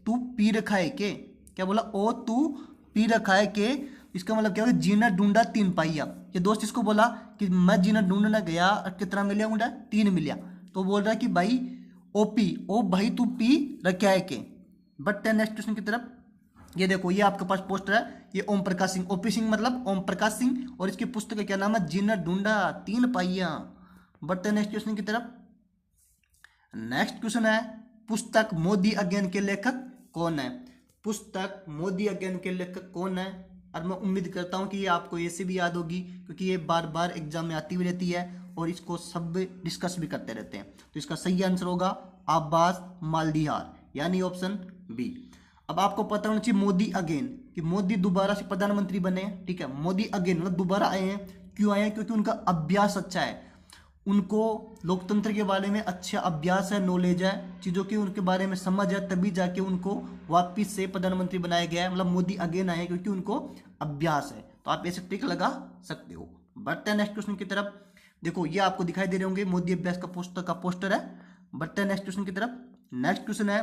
तू पी रखा है के, क्या बोला, ओ तू पी रखा है के? इसका मतलब क्या होगा, जीना ढूंढा तीन पाइया। ये दोस्त इसको बोला कि मैं जीना ढूंढना गया और कितना मिला मुंडा, 3 मिला। तो बोल रहा है कि भाई ओपी, ओ भाई तू पी रखा है के। बट नेक्स्ट क्वेश्चन की तरफ। ये देखो ये आपके पास पोस्टर है, ये ओम प्रकाश सिंह, ओपी सिंह मतलब ओम प्रकाश सिंह, और इसकी पुस्तक का क्या नाम है, जीना ढूंढा तीन पाइया। बट नेक्स्ट क्वेश्चन की तरफ। नेक्स्ट क्वेश्चन है, पुस्तक मोदी अगेन के लेखक कौन है? पुस्तक मोदी अगेन के लेखक कौन है? और मैं उम्मीद करता हूं कि ये आपको ऐसे भी याद होगी क्योंकि ये बार बार एग्जाम में आती हुई रहती है और इसको सब डिस्कस भी करते रहते हैं। तो इसका सही आंसर होगा अब्बास मालदीहार, यानी ऑप्शन बी। अब आपको पता होना चाहिए मोदी अगेन, कि मोदी दोबारा से प्रधानमंत्री बने हैं, ठीक है, मोदी अगेन मतलब दोबारा आए हैं। क्यों आए हैं? क्योंकि उनका अभ्यास अच्छा है, उनको लोकतंत्र के बारे में अच्छा अभ्यास है, नॉलेज है, चीज़ों की उनके बारे में समझ है, तभी जाके उनको वापस से प्रधानमंत्री बनाया गया है। मतलब मोदी अगेन आए क्योंकि उनको अभ्यास है। तो आप ऐसे टिक लगा सकते हो। बढ़ते हैं नेक्स्ट क्वेश्चन की तरफ। देखो ये आपको दिखाई दे रहे होंगे, मोदी अभ्यास का पुस्तक का पोस्टर है। बढ़ते हैं नेक्स्ट क्वेश्चन की तरफ। नेक्स्ट क्वेश्चन है,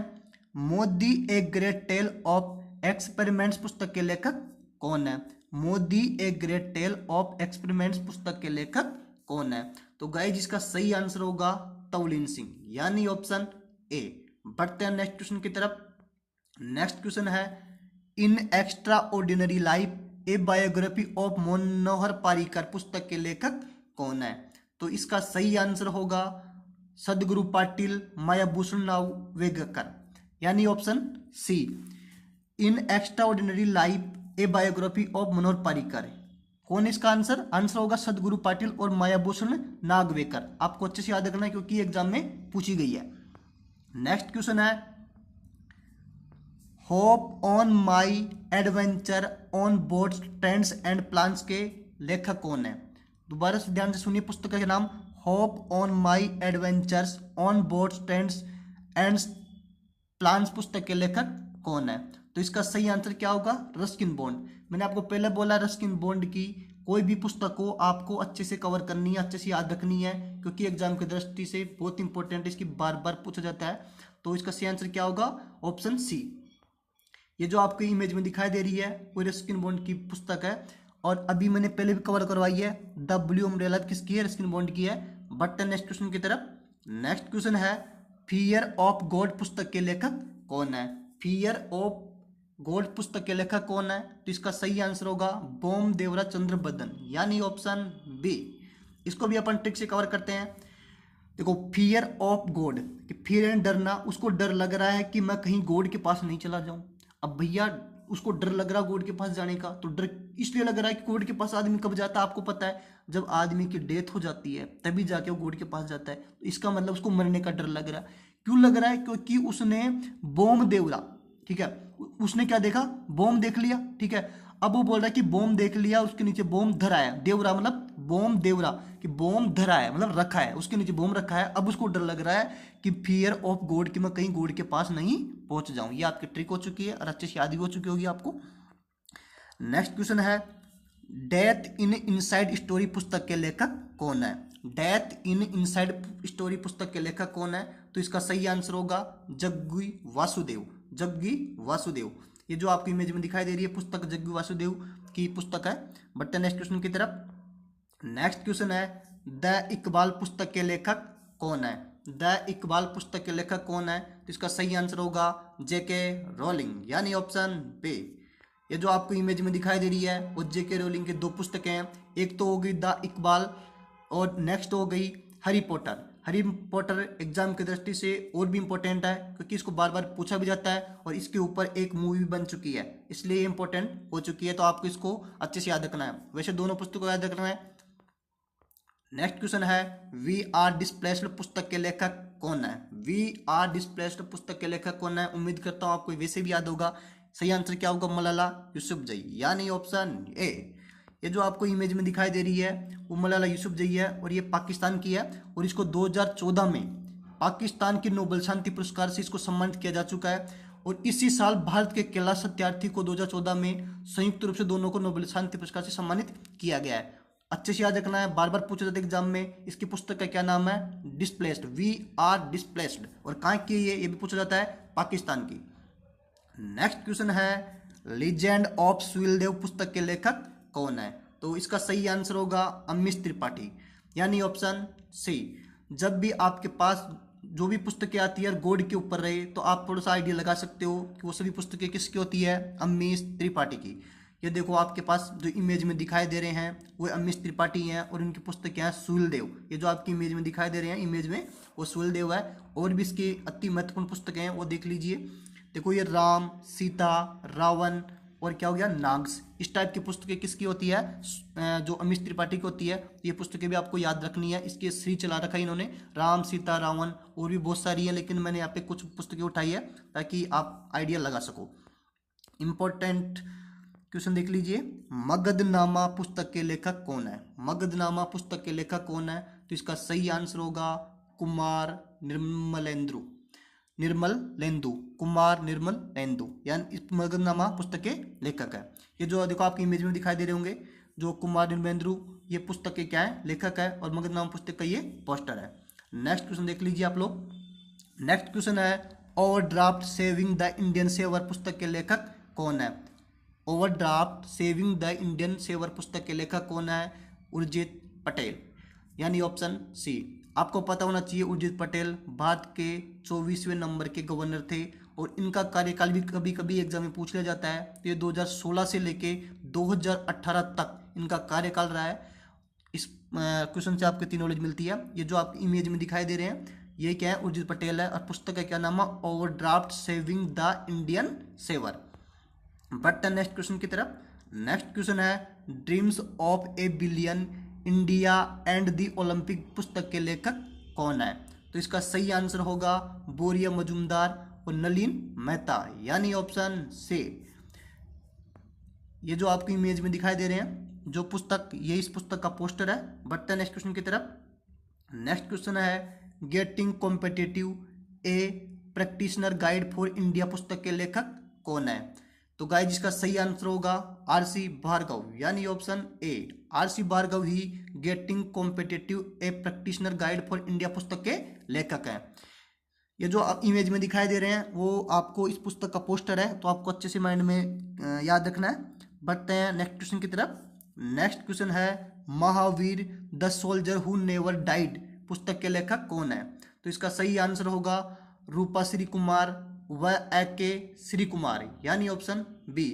Modi a great tale of experiments पुस्तक के लेखक कौन है? Modi a great tale of experiments पुस्तक के लेखक कौन है? तो गाइस इसका सही आंसर होगा तौलीन सिंह, यानी ऑप्शन ए। बढ़ते हैं नेक्स्ट क्वेश्चन की तरफ। नेक्स्ट क्वेश्चन है, in extraordinary life a biography of Manohar Parrikar पुस्तक के लेखक कौन है? तो इसका सही आंसर होगा सदगुरु पाटिल मायाभूषण नागवेकर, यानी option C. In extraordinary life a biography of Manohar Parrikar, कौन है इसका आंसर? आंसर होगा सदगुरु पाटिल और मायाभूषण नागवेकर। आपको अच्छे से याद रखना है क्योंकि एग्जाम में पूछी गई है। नेक्स्ट क्वेश्चन है, hope on my adventure on boats trends and plans के लेखक कौन है? दोबारा से ध्यान से सुनिए पुस्तक का नाम, hope on my adventures on boats trends and plans पुस्तक के लेखक कौन है? तो इसका सही आंसर क्या होगा? Ruskin bond. मैंने आपको पहले बोला रस्किन बॉन्ड की कोई भी पुस्तक को आपको अच्छे से कवर करनी है, अच्छे से याद रखनी है, क्योंकि एग्जाम की दृष्टि से बहुत इंपॉर्टेंट है, इसकी बार बार पूछा जाता है। तो इसका सही आंसर क्या होगा? Option C. ये जो आपको इमेज में दिखाई दे रही है वो रस्किन बॉन्ड की पुस्तक है, और अभी मैंने पहले भी कवर करवाई है। द ब्लू अम्ब्रेला किसकी है? रस्किन बॉन्ड की है। बट नेक्स्ट क्वेश्चन की तरफ। नेक्स्ट क्वेश्चन है, फियर ऑफ गॉड पुस्तक के लेखक कौन है? फियर ऑफ गॉड पुस्तक के लेखक कौन है? तो इसका सही आंसर होगा बोमदेवरा चंद्रबदन, यानी ऑप्शन बी। इसको भी अपन ट्रिक से कवर करते हैं। देखो, फियर ऑफ गॉड, कि फिर एंड डरना, उसको डर लग रहा है कि मैं कहीं गॉड के पास नहीं चला जाऊं। अब भैया उसको डर लग रहा है गॉड के पास जाने का, तो डर इसलिए लग रहा है कि गॉड के पास आदमी कब जाता है आपको पता है? जब आदमी की डेथ हो जाती है तभी जाके वो गॉड के पास जाता है। तो इसका मतलब उसको मरने का डर लग रहा है। क्यों लग रहा है? क्योंकि उसने बोमदेवरा, ठीक है, उसने क्या देखा? बॉम्ब देख लिया, ठीक है। अब वो बोल रहा है कि बॉम्ब देख लिया, उसके नीचे बॉम्ब धरा है, देवरा मतलब बॉम्ब देवरा, कि बॉम्ब धरा है मतलब रखा है, उसके नीचे बॉम्ब रखा है। अब उसको डर लग रहा है कि फियर ऑफ गॉड, कि मैं कहीं गॉड के पास नहीं पहुंच जाऊं। ये आपकी ट्रिक हो चुकी है और अच्छे से याद भी हो चुकी होगी आपको। नेक्स्ट क्वेश्चन है, डेथ इन इनसाइड स्टोरी पुस्तक के लेखक कौन है? डेथ इन इनसाइड स्टोरी पुस्तक के लेखक कौन है? तो इसका सही आंसर होगा जग्गी वासुदेव। जग्गी वासुदेव, ये जो आपकी इमेज में दिखाई दे रही है पुस्तक जग्गी वासुदेव की पुस्तक है। बट नेक्स्ट क्वेश्चन की तरफ। नेक्स्ट क्वेश्चन है, द इकबाल पुस्तक के लेखक कौन है? द इकबाल पुस्तक के लेखक कौन है? तो इसका सही आंसर होगा जेके रोलिंग, यानी ऑप्शन बी। ये जो आपको इमेज में दिखाई दे रही है वो जेके रोलिंग की दो पुस्तकें हैं। एक तो हो गई द इकबाल, और नेक्स्ट हो गई Harry Potter. Harry Potter exam की दृष्टि से और भी इंपॉर्टेंट है, क्योंकि इसको बार बार पूछा भी जाता है और इसके ऊपर एक मूवी बन चुकी है, इसलिए इंपॉर्टेंट हो चुकी है। तो आपको इसको अच्छे से याद रखना है। वैसे दोनों पुस्तकों को याद रखना है। नेक्स्ट क्वेश्चन है, वी आर डिस्प्लेस्ड पुस्तक के लेखक कौन है? वी आर डिस्प्लेस्ड पुस्तक के लेखक कौन है? उम्मीद करता हूं आपको वैसे भी याद होगा। सही आंसर क्या होगा? मलाला यूसुफजई, यानी ऑप्शन ए। ये जो आपको इमेज में दिखाई दे रही है वो मलाला यूसुफजई है, और ये पाकिस्तान की है, और इसको 2014 में पाकिस्तान की नोबेल शांति पुरस्कार से इसको सम्मानित किया जा चुका है। और इसी साल भारत के कैलाश सत्यार्थी को 2014 में संयुक्त रूप से दोनों को नोबेल शांति पुरस्कार से सम्मानित किया गया है। अच्छे से याद रखना है, बार बार पूछा जाता है एग्जाम में। इसकी पुस्तक का क्या नाम है? Displaced, we are displaced. और कहाँ की है ये भी पूछा जाता है, पाकिस्तान की। नेक्स्ट क्वेश्चन है, लीजेंड ऑफ सुहेलदेव पुस्तक के लेखक कौन है? तो इसका सही आंसर होगा अमीश त्रिपाठी, यानी ऑप्शन सी। जब भी आपके पास जो भी पुस्तकें आती है गॉड के ऊपर रहे, तो आप थोड़ा सा आइडिया लगा सकते हो कि वो सभी पुस्तकें किसकी होती है? अमीश त्रिपाठी की। ये देखो आपके पास जो इमेज में दिखाई दे रहे हैं वो अमीश त्रिपाठी हैं, और उनकी पुस्तकें हैं सुहेलदेव। ये जो आपकी इमेज में दिखाई दे रहे हैं इमेज में, वो सुहेलदेव है। और भी इसकी अति महत्वपूर्ण पुस्तकें हैं, वो देख लीजिए। देखो, ये राम, सीता, रावण, और क्या हो गया, नाग्स, इस टाइप की पुस्तकें किसकी होती है? जो अमीश त्रिपाठी की होती है। ये पुस्तकें भी आपको याद रखनी है। इसके श्री चला रखा है इन्होंने, राम, सीता, रावण, और भी बहुत सारी है, लेकिन मैंने यहाँ पे कुछ पुस्तकें उठाई है ताकि आप आइडिया लगा सको। इंपॉर्टेंट क्वेश्चन देख लीजिए, मगधनामा पुस्तक के लेखक कौन है? मगधनामा पुस्तक के लेखक कौन है? तो इसका सही आंसर होगा कुमार निर्मलेंदु। निर्मलेंदु, कुमार निर्मलेंदु, यानी इस मगधनामा पुस्तक के लेखक है। ये जो देखो आपकी इमेज में दिखाई दे रहे होंगे, जो कुमार निर्मलेंदु, ये पुस्तक के क्या है? लेखक है, और मगधनामा पुस्तक का ये पोस्टर है। नेक्स्ट क्वेश्चन देख लीजिए आप लोग। नेक्स्ट क्वेश्चन है, overdraft saving the Indian saver पुस्तक के लेखक कौन है? Overdraft saving the Indian saver पुस्तक के लेखक कौन है? उर्जित पटेल, यानी ऑप्शन सी। आपको पता होना चाहिए उर्जित पटेल भारत के 24वें नंबर के गवर्नर थे, और इनका कार्यकाल भी कभी कभी एग्जाम में पूछ लिया जाता है। तो ये 2016 से लेके 2018 तक इनका कार्यकाल रहा है। इस क्वेश्चन से आपको इतनी नॉलेज मिलती है। ये जो आप इमेज में दिखाई दे रहे हैं ये क्या है? उर्जित पटेल है, और पुस्तक का क्या नाम है? Overdraft saving the Indian saver. But next question की तरफ। नेक्स्ट क्वेश्चन है, dreams of a billion India and the Olympic पुस्तक के लेखक कौन है? तो इसका सही आंसर होगा बोरिया मजूमदार और नलिन मेहता, यानी ऑप्शन सी। ये जो आपकी इमेज में दिखाई दे रहे हैं जो पुस्तक, ये इस पुस्तक का पोस्टर है। बढ़ते हैं नेक्स्ट क्वेश्चन की तरफ। नेक्स्ट क्वेश्चन है, getting competitive a practitioner guide for India पुस्तक के लेखक कौन है? तो गाइस जिसका सही आंसर होगा आरसी भार्गव, यानी ऑप्शन ए। आरसी भार्गव ही getting competitive a practitioner guide for India पुस्तक के लेखक हैं। ये जो आप इमेज में दिखाई दे रहे हैं वो आपको इस पुस्तक का पोस्टर है, तो आपको अच्छे से माइंड में याद रखना है। बढ़ते हैं नेक्स्ट क्वेश्चन की तरफ। नेक्स्ट क्वेश्चन है Mahavir the soldier who never died पुस्तक के लेखक कौन है? तो इसका सही आंसर होगा रूपा श्री कुमार व ए.के. श्री कुमार, यानी ऑप्शन बी।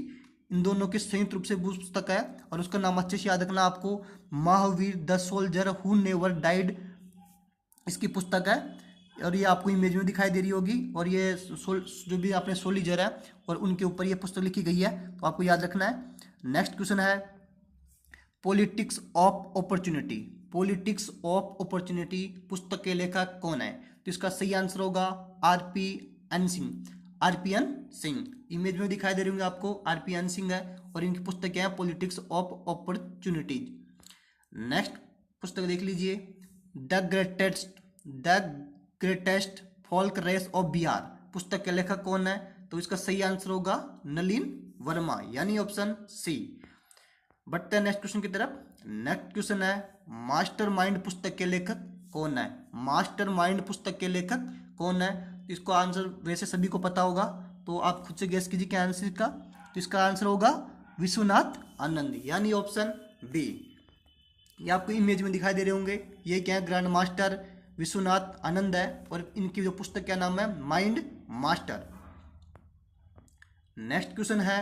इन दोनों की संयुक्त रूप से पुस्तक है और उसका नाम अच्छे से याद रखना आपको, Mahavir the soldier who never died इसकी पुस्तक है। और ये आपको इमेज में दिखाई दे रही होगी, और ये जो भी आपने सोल्जर है और उनके ऊपर ये पुस्तक लिखी गई है, तो आपको याद रखना है। नेक्स्ट क्वेश्चन है politics of opportunity, politics of opportunity पुस्तक के लेखक कौन है? तो इसका सही आंसर होगा RPN Singh, RPN Singh. Image में दिखाई दे रही होंगे आपको, आरपीएन सिंह है और इनकी पुस्तक क्या है? Politics of opportunities. नेक्स्ट पुस्तक देख लीजिए, the greatest folk race of Bihar पुस्तक के लेखक कौन है? तो इसका सही आंसर होगा नलिन वर्मा, यानी ऑप्शन सी। बढ़ते हैं नेक्स्ट क्वेश्चन की तरफ। नेक्स्ट क्वेश्चन है मास्टरमाइंड पुस्तक के लेखक कौन है? मास्टरमाइंड पुस्तक के लेखक कौन है? तो इसको आंसर वैसे सभी को पता होगा, तो आप खुद से गेस कीजिए क्या आंसर का। तो इसका आंसर होगा विश्वनाथ आनंद, यानी ऑप्शन बी। ये आपको इमेज में दिखाई दे रहे होंगे, ये क्या है? ग्रैंड मास्टर विश्वनाथ आनंद है और इनकी जो पुस्तक क्या नाम है? Mind master. नेक्स्ट क्वेश्चन है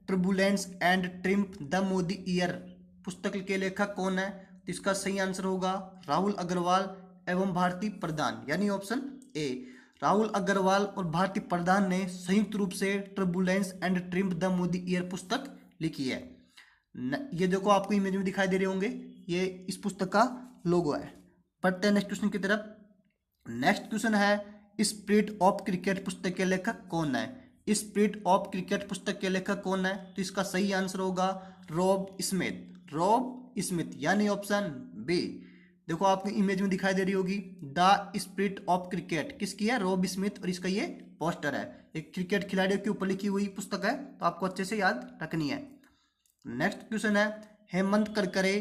turbulence and triumph the Modi year पुस्तक के लेखक कौन है? तो इसका सही आंसर होगा राहुल अग्रवाल एवं भारती प्रधान, यानी ऑप्शन ए। राहुल अग्रवाल और भारती प्रधान ने संयुक्त रूप से turbulence and triumph the Modi year पुस्तक लिखी है। ये देखो आपको इमेज में दिखाई दे रहे होंगे, ये इस पुस्तक का लोगो है। पढ़ते हैं नेक्स्ट क्वेश्चन की तरफ। नेक्स्ट क्वेश्चन है स्पिरिट ऑफ क्रिकेट पुस्तक के लेखक कौन है? स्पिरिट ऑफ क्रिकेट पुस्तक के लेखक कौन है? तो इसका सही आंसर होगा रॉब स्मिथ, रॉब स्मिथ, यानी ऑप्शन बी। देखो आपको इमेज में दिखाई दे रही होगी, द स्पिरिट ऑफ क्रिकेट किसकी है? रॉब स्मिथ, और इसका ये पोस्टर है। एक क्रिकेट खिलाड़ियों के ऊपर लिखी हुई पुस्तक है, तो आपको अच्छे से याद रखनी है। नेक्स्ट क्वेश्चन है हेमंत करकरे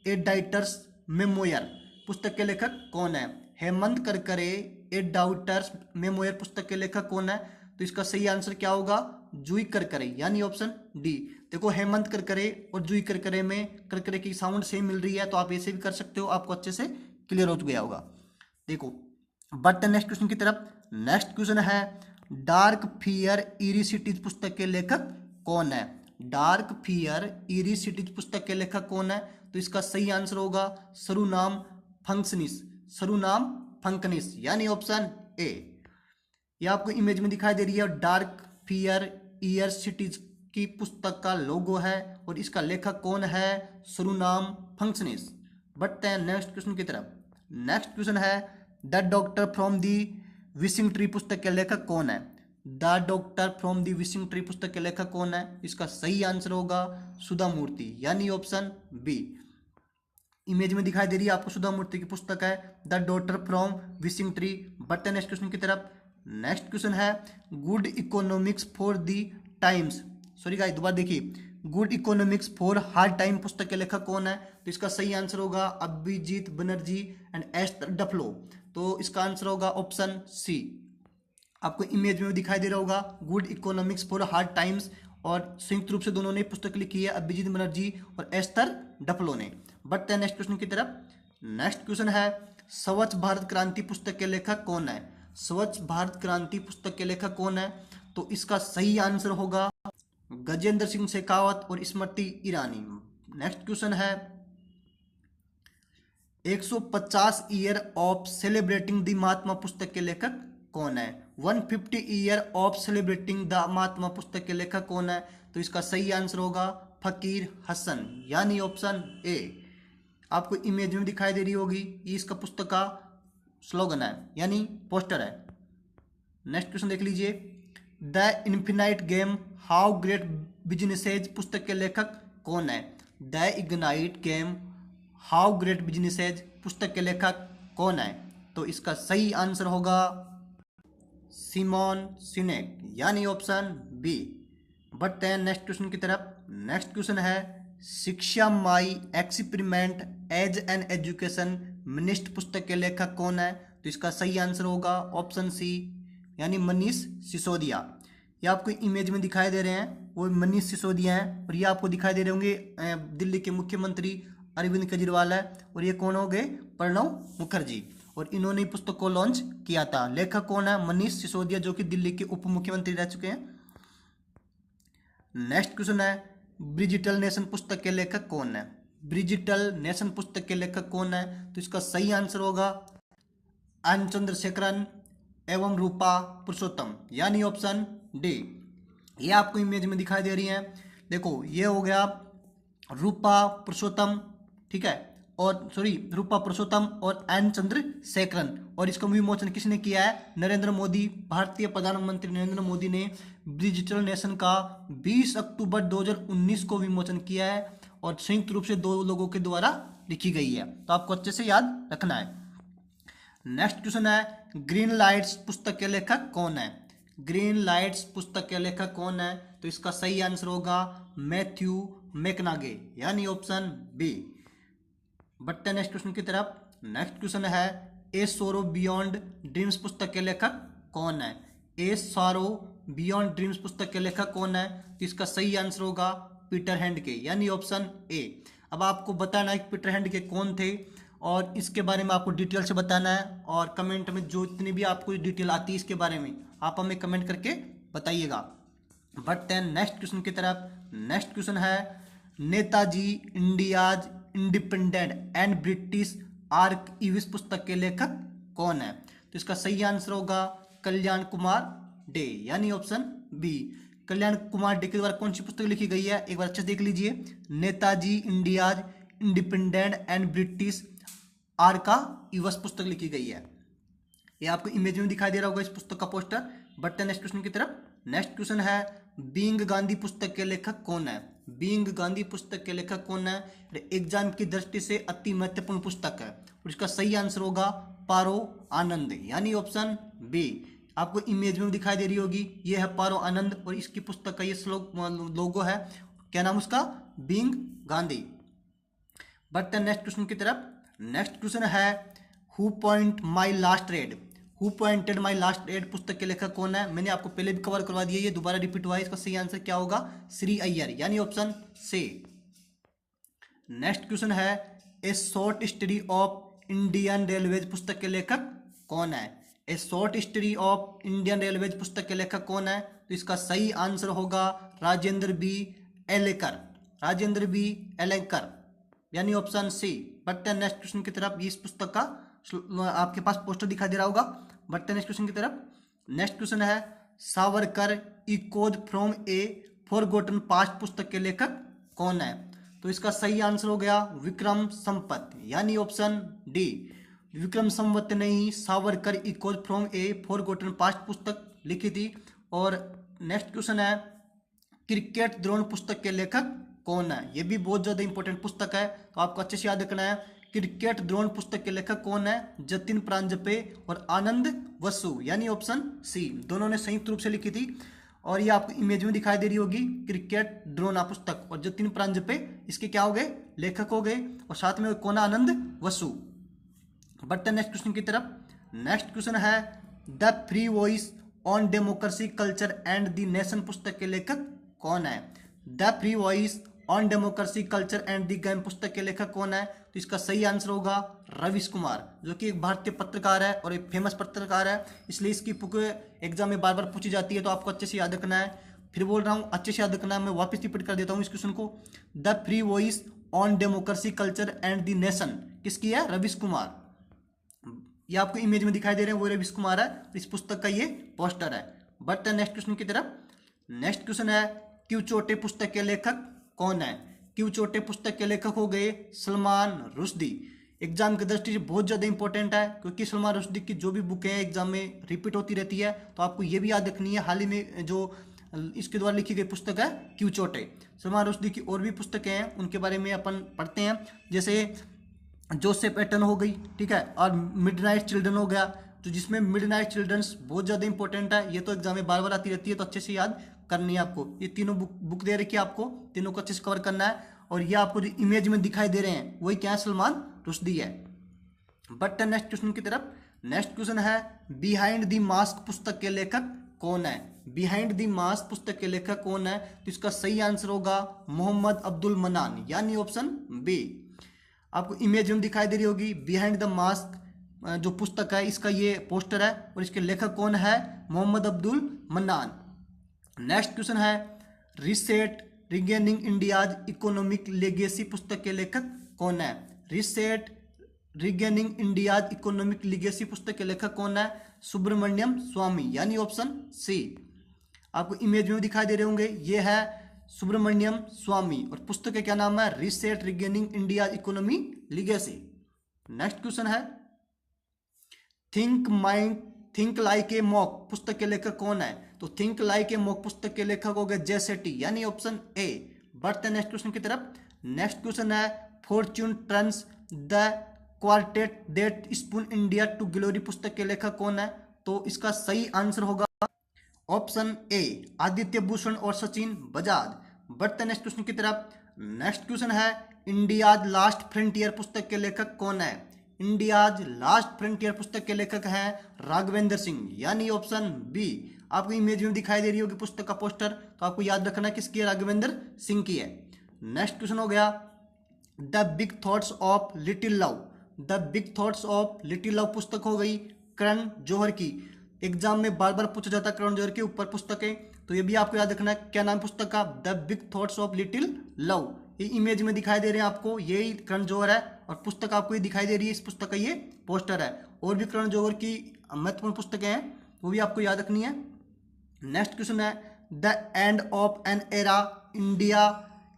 ए डाइटर्स मेमोयर पुस्तक के लेखक कौन है? हेमंत करकरे ए डाउटर्स मेमोयर पुस्तक के लेखक कौन है? तो इसका सही आंसर क्या होगा? जूही करकरे, यानी ऑप्शन डी। देखो हेमंत करकरे और जूही करकरे में करकरे की साउंड सेम मिल रही है, तो आप ऐसे भी कर सकते हो, आपको अच्छे से क्लियर हो गया होगा। देखो बढ़ते नेक्स्ट क्वेश्चन की तरफ। नेक्स्ट क्वेश्चन है डार्क फियर ईरी सिटीज पुस्तक के लेखक कौन है? डार्क फियर ईरी सिटीज पुस्तक के लेखक कौन है? तो इसका सही आंसर होगा सरुनाम फंक्शनिस, सरुनाम फंक्शनिस, यानी ऑप्शन ए। यह आपको इमेज में दिखाई दे रही है, डार्क फियर ईयर सिटीज की पुस्तक का लोगो है और इसका लेखक कौन है? सरुनाम फंक्शनिस। बढ़ते हैं नेक्स्ट क्वेश्चन की तरफ। नेक्स्ट क्वेश्चन है the doctor from the wishing tree पुस्तक के लेखक कौन है? The doctor from the wishing tree पुस्तक के लेखक कौन है? इसका सही आंसर होगा सुधा मूर्ति, यानी ऑप्शन बी। इमेज में दिखाई दे रही है आपको, सुधा मूर्ति की पुस्तक है the daughter from wishing tree. बढ़ते हैं नेक्स्ट क्वेश्चन की तरफ। नेक्स्ट क्वेश्चन है good economics for the times, sorry guys दोबारा देखिए, good economics for hard time पुस्तक के लेखक कौन है? तो इसका सही आंसर होगा Abhijit Banerjee and Esther Duflo, तो इसका आंसर होगा ऑप्शन सी। आपको इमेज में दिखाई दे रहा होगा good economics for hard times, और संयुक्त रूप से दोनों ने पुस्तक लिखी है, अभिजीत बनर्जी और एस्टर डफलो ने। बढ़ते हैं नेक्स्ट क्वेश्चन की तरफ। नेक्स्ट क्वेश्चन है स्वच्छ भारत क्रांति पुस्तक के लेखक कौन है? स्वच्छ भारत क्रांति पुस्तक के लेखक कौन है? तो इसका सही आंसर होगा गजेंद्र सिंह शेखावत और स्मृति ईरानी। नेक्स्ट क्वेश्चन है 150 ईयर ऑफ सेलिब्रेटिंग द महात्मा पुस्तक के लेखक कौन है? 150 ईयर ऑफ सेलिब्रेटिंग द महात्मा पुस्तक के लेखक कौन है? तो इसका सही आंसर होगा फकीर हसन, यानी ऑप्शन ए। आपको इमेज में दिखाई दे रही होगी, ये इसका पुस्तक का स्लोगन है, यानी पोस्टर है। नेक्स्ट क्वेश्चन देख लीजिए, the infinite game how great businesses पुस्तक के लेखक कौन है? The ignite game how great businesses पुस्तक के लेखक कौन है? तो इसका सही आंसर होगा सिमोन सिनेक, यानी ऑप्शन बी। बढ़ते हैं नेक्स्ट क्वेश्चन की तरफ। नेक्स्ट क्वेश्चन है Shiksha my experiment as an education minister पुस्तक के लेखक कौन है? तो इसका सही आंसर होगा ऑप्शन सी, यानी मनीष सिसोदिया। ये आपको इमेज में दिखाई दे रहे हैं, वो मनीष सिसोदिया हैं। और ये आपको दिखाई दे रहे होंगे दिल्ली के मुख्यमंत्री अरविंद केजरीवाल है। और ये कौन हो गए? प्रणब मुखर्जी। और इन्होंने पुस्तक को लॉन्च किया था। लेखक कौन है? मनीष सिसोदिया, जो कि दिल्ली के उप मुख्यमंत्री रह चुके हैं। नेक्स्ट क्वेश्चन है ब्रिजिटल नेशन पुस्तक के लेखक कौन है? ब्रिजिटल नेशन पुस्तक के लेखक कौन है? तो इसका सही आंसर होगा एन चंद्रशेखरन एवं रूपा पुरुषोत्तम, यानी ऑप्शन डी। ये आपको इमेज में दिखाई दे रही है। देखो ये हो गया रूपा पुरुषोत्तम, ठीक है, और सॉरी रूपा पुरुषोत्तम और एन चंद्रशेखरन। और इसका विमोचन किसने किया है? नरेंद्र मोदी, भारतीय प्रधानमंत्री नरेंद्र मोदी ने डिजिटल नेशन का 20 अक्टूबर 2019 को विमोचन किया है। और संयुक्त रूप से 2 लोगों के द्वारा लिखी गई है, तो आपको अच्छे से याद रखना है। नेक्स्ट क्वेश्चन है ग्रीन लाइट्स पुस्तक के लेखक कौन है? ग्रीन लाइट्स पुस्तक के लेखक कौन है? तो इसका सही आंसर होगा मैथ्यू मैकनागे, यानी ऑप्शन बी। बढ़ते नेक्स्ट क्वेश्चन की तरफ। नेक्स्ट क्वेश्चन है ए सोरो बियॉन्ड ड्रीम्स पुस्तक के लेखक कौन है? ए सोरो बियॉन्ड ड्रीम्स पुस्तक के लेखक कौन है? तो इसका सही आंसर होगा पीटर हैंडके, यानी ऑप्शन ए। अब आपको बताना है कि पीटर हैंडके कौन थे, और इसके बारे में आपको डिटेल से बताना है। और कमेंट में जो इतनी भी आपको डिटेल आती है इसके बारे में आप हमें कमेंट करके बताइएगा। बढ़ते हैं नेक्स्ट क्वेश्चन की तरफ। नेक्स्ट क्वेश्चन है Netaji India's independent and British archives पुस्तक के लेखक कौन है? तो इसका सही आंसर होगा कल्याण कुमार डे, यानी ऑप्शन बी। कल्याण कुमार डे के द्वारा कौन सी पुस्तक लिखी गई है? एक बार अच्छे से देख लीजिए। Netaji India's independent and British archives पुस्तक लिखी गई है। ये आपको इमेज में दिखाई दे रहा होगा इस पुस्तक का पोस्टर। बढ़ते हैं नेक्स्ट क्वेश्चन की तरफ। नेक्स्ट क्वेश्चन है बीइंग गांधी पुस्तक के लेखक कौन है? बीइंग गांधी पुस्तक के लेखक कौन है? एग्जाम की दृष्टि से अति महत्वपूर्ण पुस्तक है, और इसका सही आंसर होगा पारो आनंद, यानी ऑप्शन बी। आपको इमेज में दिखाई दे रही होगी, ये है पारो आनंद, और इसकी पुस्तक का ये लोगो है। क्या नाम उसका? बीइंग गांधी। बढ़ते हैं नेक्स्ट क्वेश्चन की तरफ। नेक्स्ट क्वेश्चन है who point my last red, who pointed my last red पुस्तक के लेखक कौन है? मैंने आपको पहले भी कवर करवा दिया, ये दोबारा रिपीट हुआ है। इसका सही आंसर क्या होगा? श्री अय्यर, यानी ऑप्शन सी। नेक्स्ट क्वेश्चन है ए short history of Indian railways पुस्तक के लेखक कौन है? ए short history of Indian railways पुस्तक के लेखक कौन है? तो इसका सही आंसर होगा राजेंद्र बी एलेकर, राजेंद्र बी एलेकर, यानी ऑप्शन सी। बढ़ते हैं नेक्स्ट क्वेश्चन की तरफ। इस पुस्तक का आपके पास पोस्टर दिखाई दे रहा होगा। बढ़ते हैं नेक्स्ट क्वेश्चन की तरफ। नेक्स्ट क्वेश्चन है Savarkar echoes from a forgotten past पुस्तक के लेखक कौन है? तो इसका सही आंसर हो गया विक्रम संपत, यानी ऑप्शन डी। विक्रम संवत ने ही Savarkar echoes from a forgotten past पुस्तक लिखी थी। और नेक्स्ट क्वेश्चन है क्रिकेट द्रोण पुस्तक के लेखक कौन है? ये भी बहुत ज्यादा इंपॉर्टेंट पुस्तक है, तो आपको अच्छे से याद रखना है। क्रिकेट द्रोण पुस्तक के लेखक कौन है? जतिन प्रांजपे और आनंद वसु, यानी ऑप्शन सी। दोनों ने संयुक्त रूप से लिखी थी, और ये आपको इमेज में दिखाई दे रही होगी क्रिकेट द्रोण पुस्तक। और जतिन प्रांजपे इसके क्या हो गए? लेखक हो गए, और साथ में कौन? आनंद वसु। बढ़ते नेक्स्ट क्वेश्चन की तरफ। नेक्स्ट क्वेश्चन है the free voice on democracy culture and the nation पुस्तक के लेखक कौन है? The free voice on democracy culture and the game पुस्तक के लेखक कौन है? तो इसका सही आंसर होगा रविश कुमार, जो कि एक भारतीय पत्रकार है और एक फेमस पत्रकार है, इसलिए इसकी बुक एग्जाम में बार बार पूछी जाती है, तो आपको अच्छे से याद रखना है। फिर बोल रहा हूँ, अच्छे से याद रखना है, मैं वापस रिपीट कर देता हूँ इस क्वेश्चन को। The free voice on democracy culture and the nation किसकी है? रविश कुमार। ये आपको इमेज में दिखाई दे रहे हैं, वो रविश कुमार है, इस पुस्तक का ये पोस्टर है। बढ़ते हैं नेक्स्ट क्वेश्चन की तरफ। नेक्स्ट क्वेश्चन है क्यों चोटे पुस्तक के लेखक कौन है? क्यों चोटे पुस्तक के लेखक हो गए सलमान रुश्दी। एग्जाम की दृष्टि से बहुत ज़्यादा इंपॉर्टेंट है, क्योंकि सलमान रुश्दी की जो भी बुकें हैं एग्जाम में रिपीट होती रहती है, तो आपको ये भी याद रखनी है। हाल ही में जो इसके द्वारा लिखी गई पुस्तक है क्यों चोटे। सलमान रुश्दी की और भी पुस्तकें हैं, उनके बारे में अपन पढ़ते हैं, जैसे जोसेफ पैटर्न हो गई, ठीक है, और मिडनाइट चिल्ड्रन हो गया, तो जिसमें मिडनाइट चिल्ड्रंस बहुत ज़्यादा इंपॉर्टेंट है। ये तो एग्जाम में बार बार आती रहती है, तो अच्छे से याद करनी है आपको। ये तीनों बुक दे रखी है आपको, तीनों को अच्छे से कवर करना है। और ये आपको जो इमेज में दिखाई दे रहे हैं वही क्या है, सलमान रुश्दी है। बट नेक्स्ट क्वेश्चन की तरफ। नेक्स्ट क्वेश्चन है बिहाइंड द मास्क पुस्तक के लेखक कौन है। बिहाइंड द मास्क पुस्तक के लेखक कौन है, तो इसका सही आंसर होगा मोहम्मद अब्दुल मन्नान, यानी ऑप्शन बी। आपको इमेज में दिखाई दे रही होगी बिहाइंड द मास्क जो पुस्तक है, इसका ये पोस्टर है और इसके लेखक कौन है, मोहम्मद अब्दुल मन्नान। नेक्स्ट क्वेश्चन है reset regaining India's economic legacy पुस्तक के लेखक कौन है। Reset regaining India's economic legacy पुस्तक के लेखक कौन है, सुब्रमण्यम स्वामी, यानी ऑप्शन सी। आपको इमेज में दिखाई दे रहे होंगे, ये है सुब्रमण्यम स्वामी और पुस्तक का क्या नाम है, reset regaining India economy legacy. Next question है थिंक लाइक ए मॉक पुस्तक के लेखक कौन है, तो थिंक लाइक ए मॉक पुस्तक के लेखक हो गए जे सेट्टी, यानी ऑप्शन ए। बढ़ते हैं नेक्स्ट क्वेश्चन की तरफ। नेक्स्ट क्वेश्चन है fortune turns the quartet that spun India to glory पुस्तक के लेखक कौन है, तो इसका सही आंसर होगा ऑप्शन ए आदित्य भूषण और सचिन बजाज। बढ़ते नेक्स्ट क्वेश्चन की तरफ। नेक्स्ट क्वेश्चन है इंडियाज लास्ट फ्रंटियर पुस्तक के लेखक कौन है। इंडियाज लास्ट फ्रंटियर पुस्तक के लेखक हैं राघवेंद्र सिंह, यानी ऑप्शन बी। आपको इमेज में दिखाई दे रही होगी पुस्तक का पोस्टर, तो आपको याद रखना किसकी है, राघवेंद्र सिंह की है। नेक्स्ट क्वेश्चन हो गया the big thoughts of little love. The big thoughts of little love पुस्तक हो गई करण जौहर की। एग्जाम में बार बार पूछा जाता है करण जौहर के ऊपर पुस्तकें, तो ये भी आपको याद रखना है। क्या नाम पुस्तक का, the big thoughts of little love. ये इमेज में दिखाई दे रहे हैं आपको, यही करण जौहर है और पुस्तक आपको ये दिखाई दे रही है, इस पुस्तक का ये पोस्टर है। और भी करण जौहर की महत्वपूर्ण पुस्तकें हैं, वो भी आपको याद रखनी है। नेक्स्ट क्वेश्चन है the end of an era India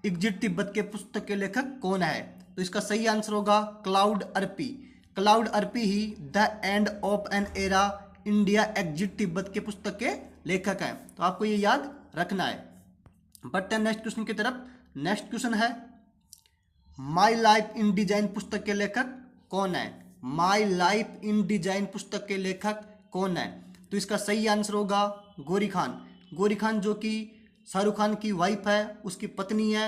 exit Tibet के पुस्तक के लेखक कौन है, तो इसका सही आंसर होगा cloud Arpi. Cloud Arpi he the end of an era India exit Tibet के पुस्तक के लेखक हैं, तो आपको ये याद रखना है। बढ़ते हैं नेक्स्ट क्वेश्चन की तरफ। नेक्स्ट क्वेश्चन है माई लाइफ इन डिजाइन पुस्तक के लेखक कौन है। माई लाइफ इन डिजाइन पुस्तक के लेखक कौन है, तो इसका सही आंसर होगा गौरी खान। गौरी खान जो कि शाहरुख खान की वाइफ है, उसकी पत्नी है।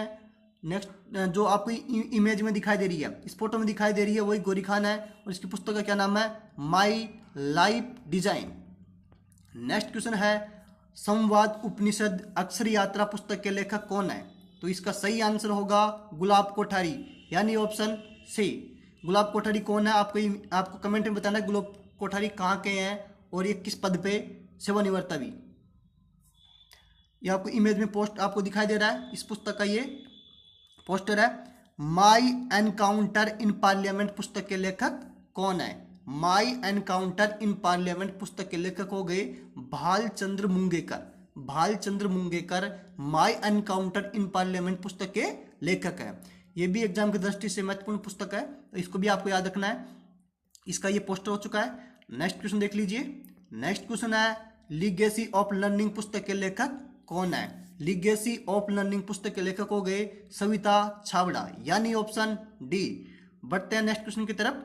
नेक्स्ट जो आपको इमेज में दिखाई दे रही है, इस फोटो में दिखाई दे रही है, वही गौरी खान है और इसकी पुस्तक का क्या नाम है, my life design. Next question है संवाद उपनिषद अक्षर यात्रा पुस्तक के लेखक कौन है, तो इसका सही आंसर होगा गुलाब कोठारी, यानी ऑप्शन सी। गुलाब कोठारी कौन है, आपको कमेंट में बताना है गुलाब कोठारी कहाँ के हैं और ये किस पद पे सेवानिवृत्त भी। ये आपको इमेज में पोस्ट आपको दिखाई दे रहा है, इस पुस्तक का ये पोस्टर है। माई एनकाउंटर इन पार्लियामेंट पुस्तक के लेखक कौन है। माई एनकाउंटर इन पार्लियामेंट पुस्तक के लेखक हो गए भालचंद्र मुंगेकर। भालचंद्र मुंगेकर माई एनकाउंटर इन पार्लियामेंट पुस्तक के लेखक है। ये भी एग्जाम की दृष्टि से महत्वपूर्ण पुस्तक है, तो इसको भी आपको याद रखना है। इसका ये पोस्टर हो चुका है। नेक्स्ट क्वेश्चन देख लीजिए। नेक्स्ट क्वेश्चन है लीगेसी ऑफ लर्निंग पुस्तक के लेखक कौन है। लीगेसी ऑफ लर्निंग पुस्तक के लेखक हो गए सविता छाबड़ा, यानी ऑप्शन डी। बढ़ते हैं नेक्स्ट क्वेश्चन की तरफ।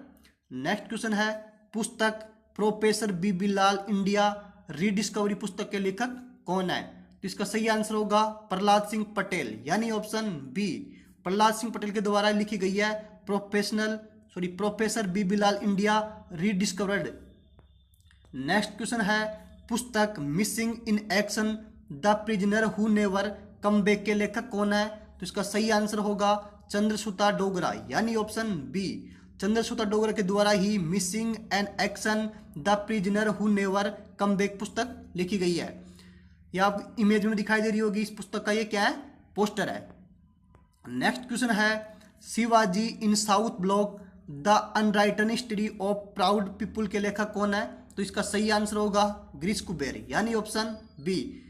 नेक्स्ट क्वेश्चन है पुस्तक प्रोफेसर बीबी लाल इंडिया रीडिस्कवरी पुस्तक के लेखक कौन है, तो इसका सही आंसर होगा प्रहलाद सिंह पटेल, यानी ऑप्शन बी। प्रहलाद सिंह पटेल के द्वारा लिखी गई है प्रोफेसर बीबी लाल इंडिया रीडिस्कवर्ड। नेक्स्ट क्वेश्चन है पुस्तक missing in action the prisoner who never came back के लेखक कौन है, तो इसका सही आंसर होगा चंद्रसूता डोगरा, यानी ऑप्शन बी। चंद्रसूता डोगरा के द्वारा ही missing in action the prisoner who never came back पुस्तक लिखी गई है। यह आप इमेज में दिखाई दे रही होगी, इस पुस्तक का ये क्या है, पोस्टर है। नेक्स्ट क्वेश्चन है Shivaji in South Block the unwritten history of proud people के लेखक कौन है, तो इसका सही आंसर होगा ग्रीस कुबेर, यानी ऑप्शन बी।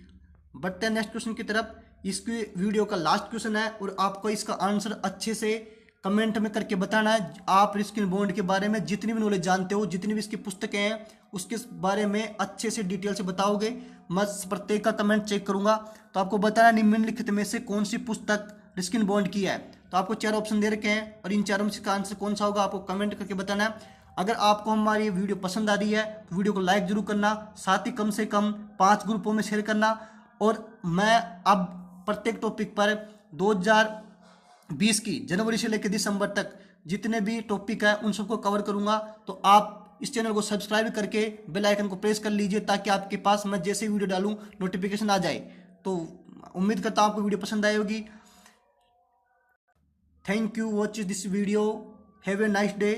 बढ़ते हैं नेक्स्ट क्वेश्चन की तरफ। इसकी वीडियो का लास्ट क्वेश्चन है और आपको इसका आंसर अच्छे से कमेंट में करके बताना है। आप रिस्किन बॉन्ड के बारे में जितनी भी नॉलेज जानते हो, जितनी भी इसकी पुस्तकें हैं, उसके बारे में अच्छे से डिटेल से बताओगे। मैं प्रत्येक का कमेंट चेक करूंगा। तो आपको बताना निम्नलिखित में से कौन सी पुस्तक रिस्किन बॉन्ड की है। तो आपको 4 ऑप्शन दे रखे हैं और इन चारों में से का आंसर कौन सा होगा, आपको कमेंट करके बताना है। अगर आपको हमारी वीडियो पसंद आ रही है तो वीडियो को लाइक जरूर करना, साथ ही कम से कम 5 ग्रुपों में शेयर करना और मैं अब प्रत्येक टॉपिक पर 2020 की जनवरी से लेकर दिसंबर तक जितने भी टॉपिक है उन सबको कवर करूंगा। तो आप इस चैनल को सब्सक्राइब करके बेल आइकन को प्रेस कर लीजिए ताकि आपके पास मैं जैसे वीडियो डालूं नोटिफिकेशन आ जाए। तो उम्मीद करता हूं आपको वीडियो पसंद आई होगी। Thank you watch this video. Have a nice day.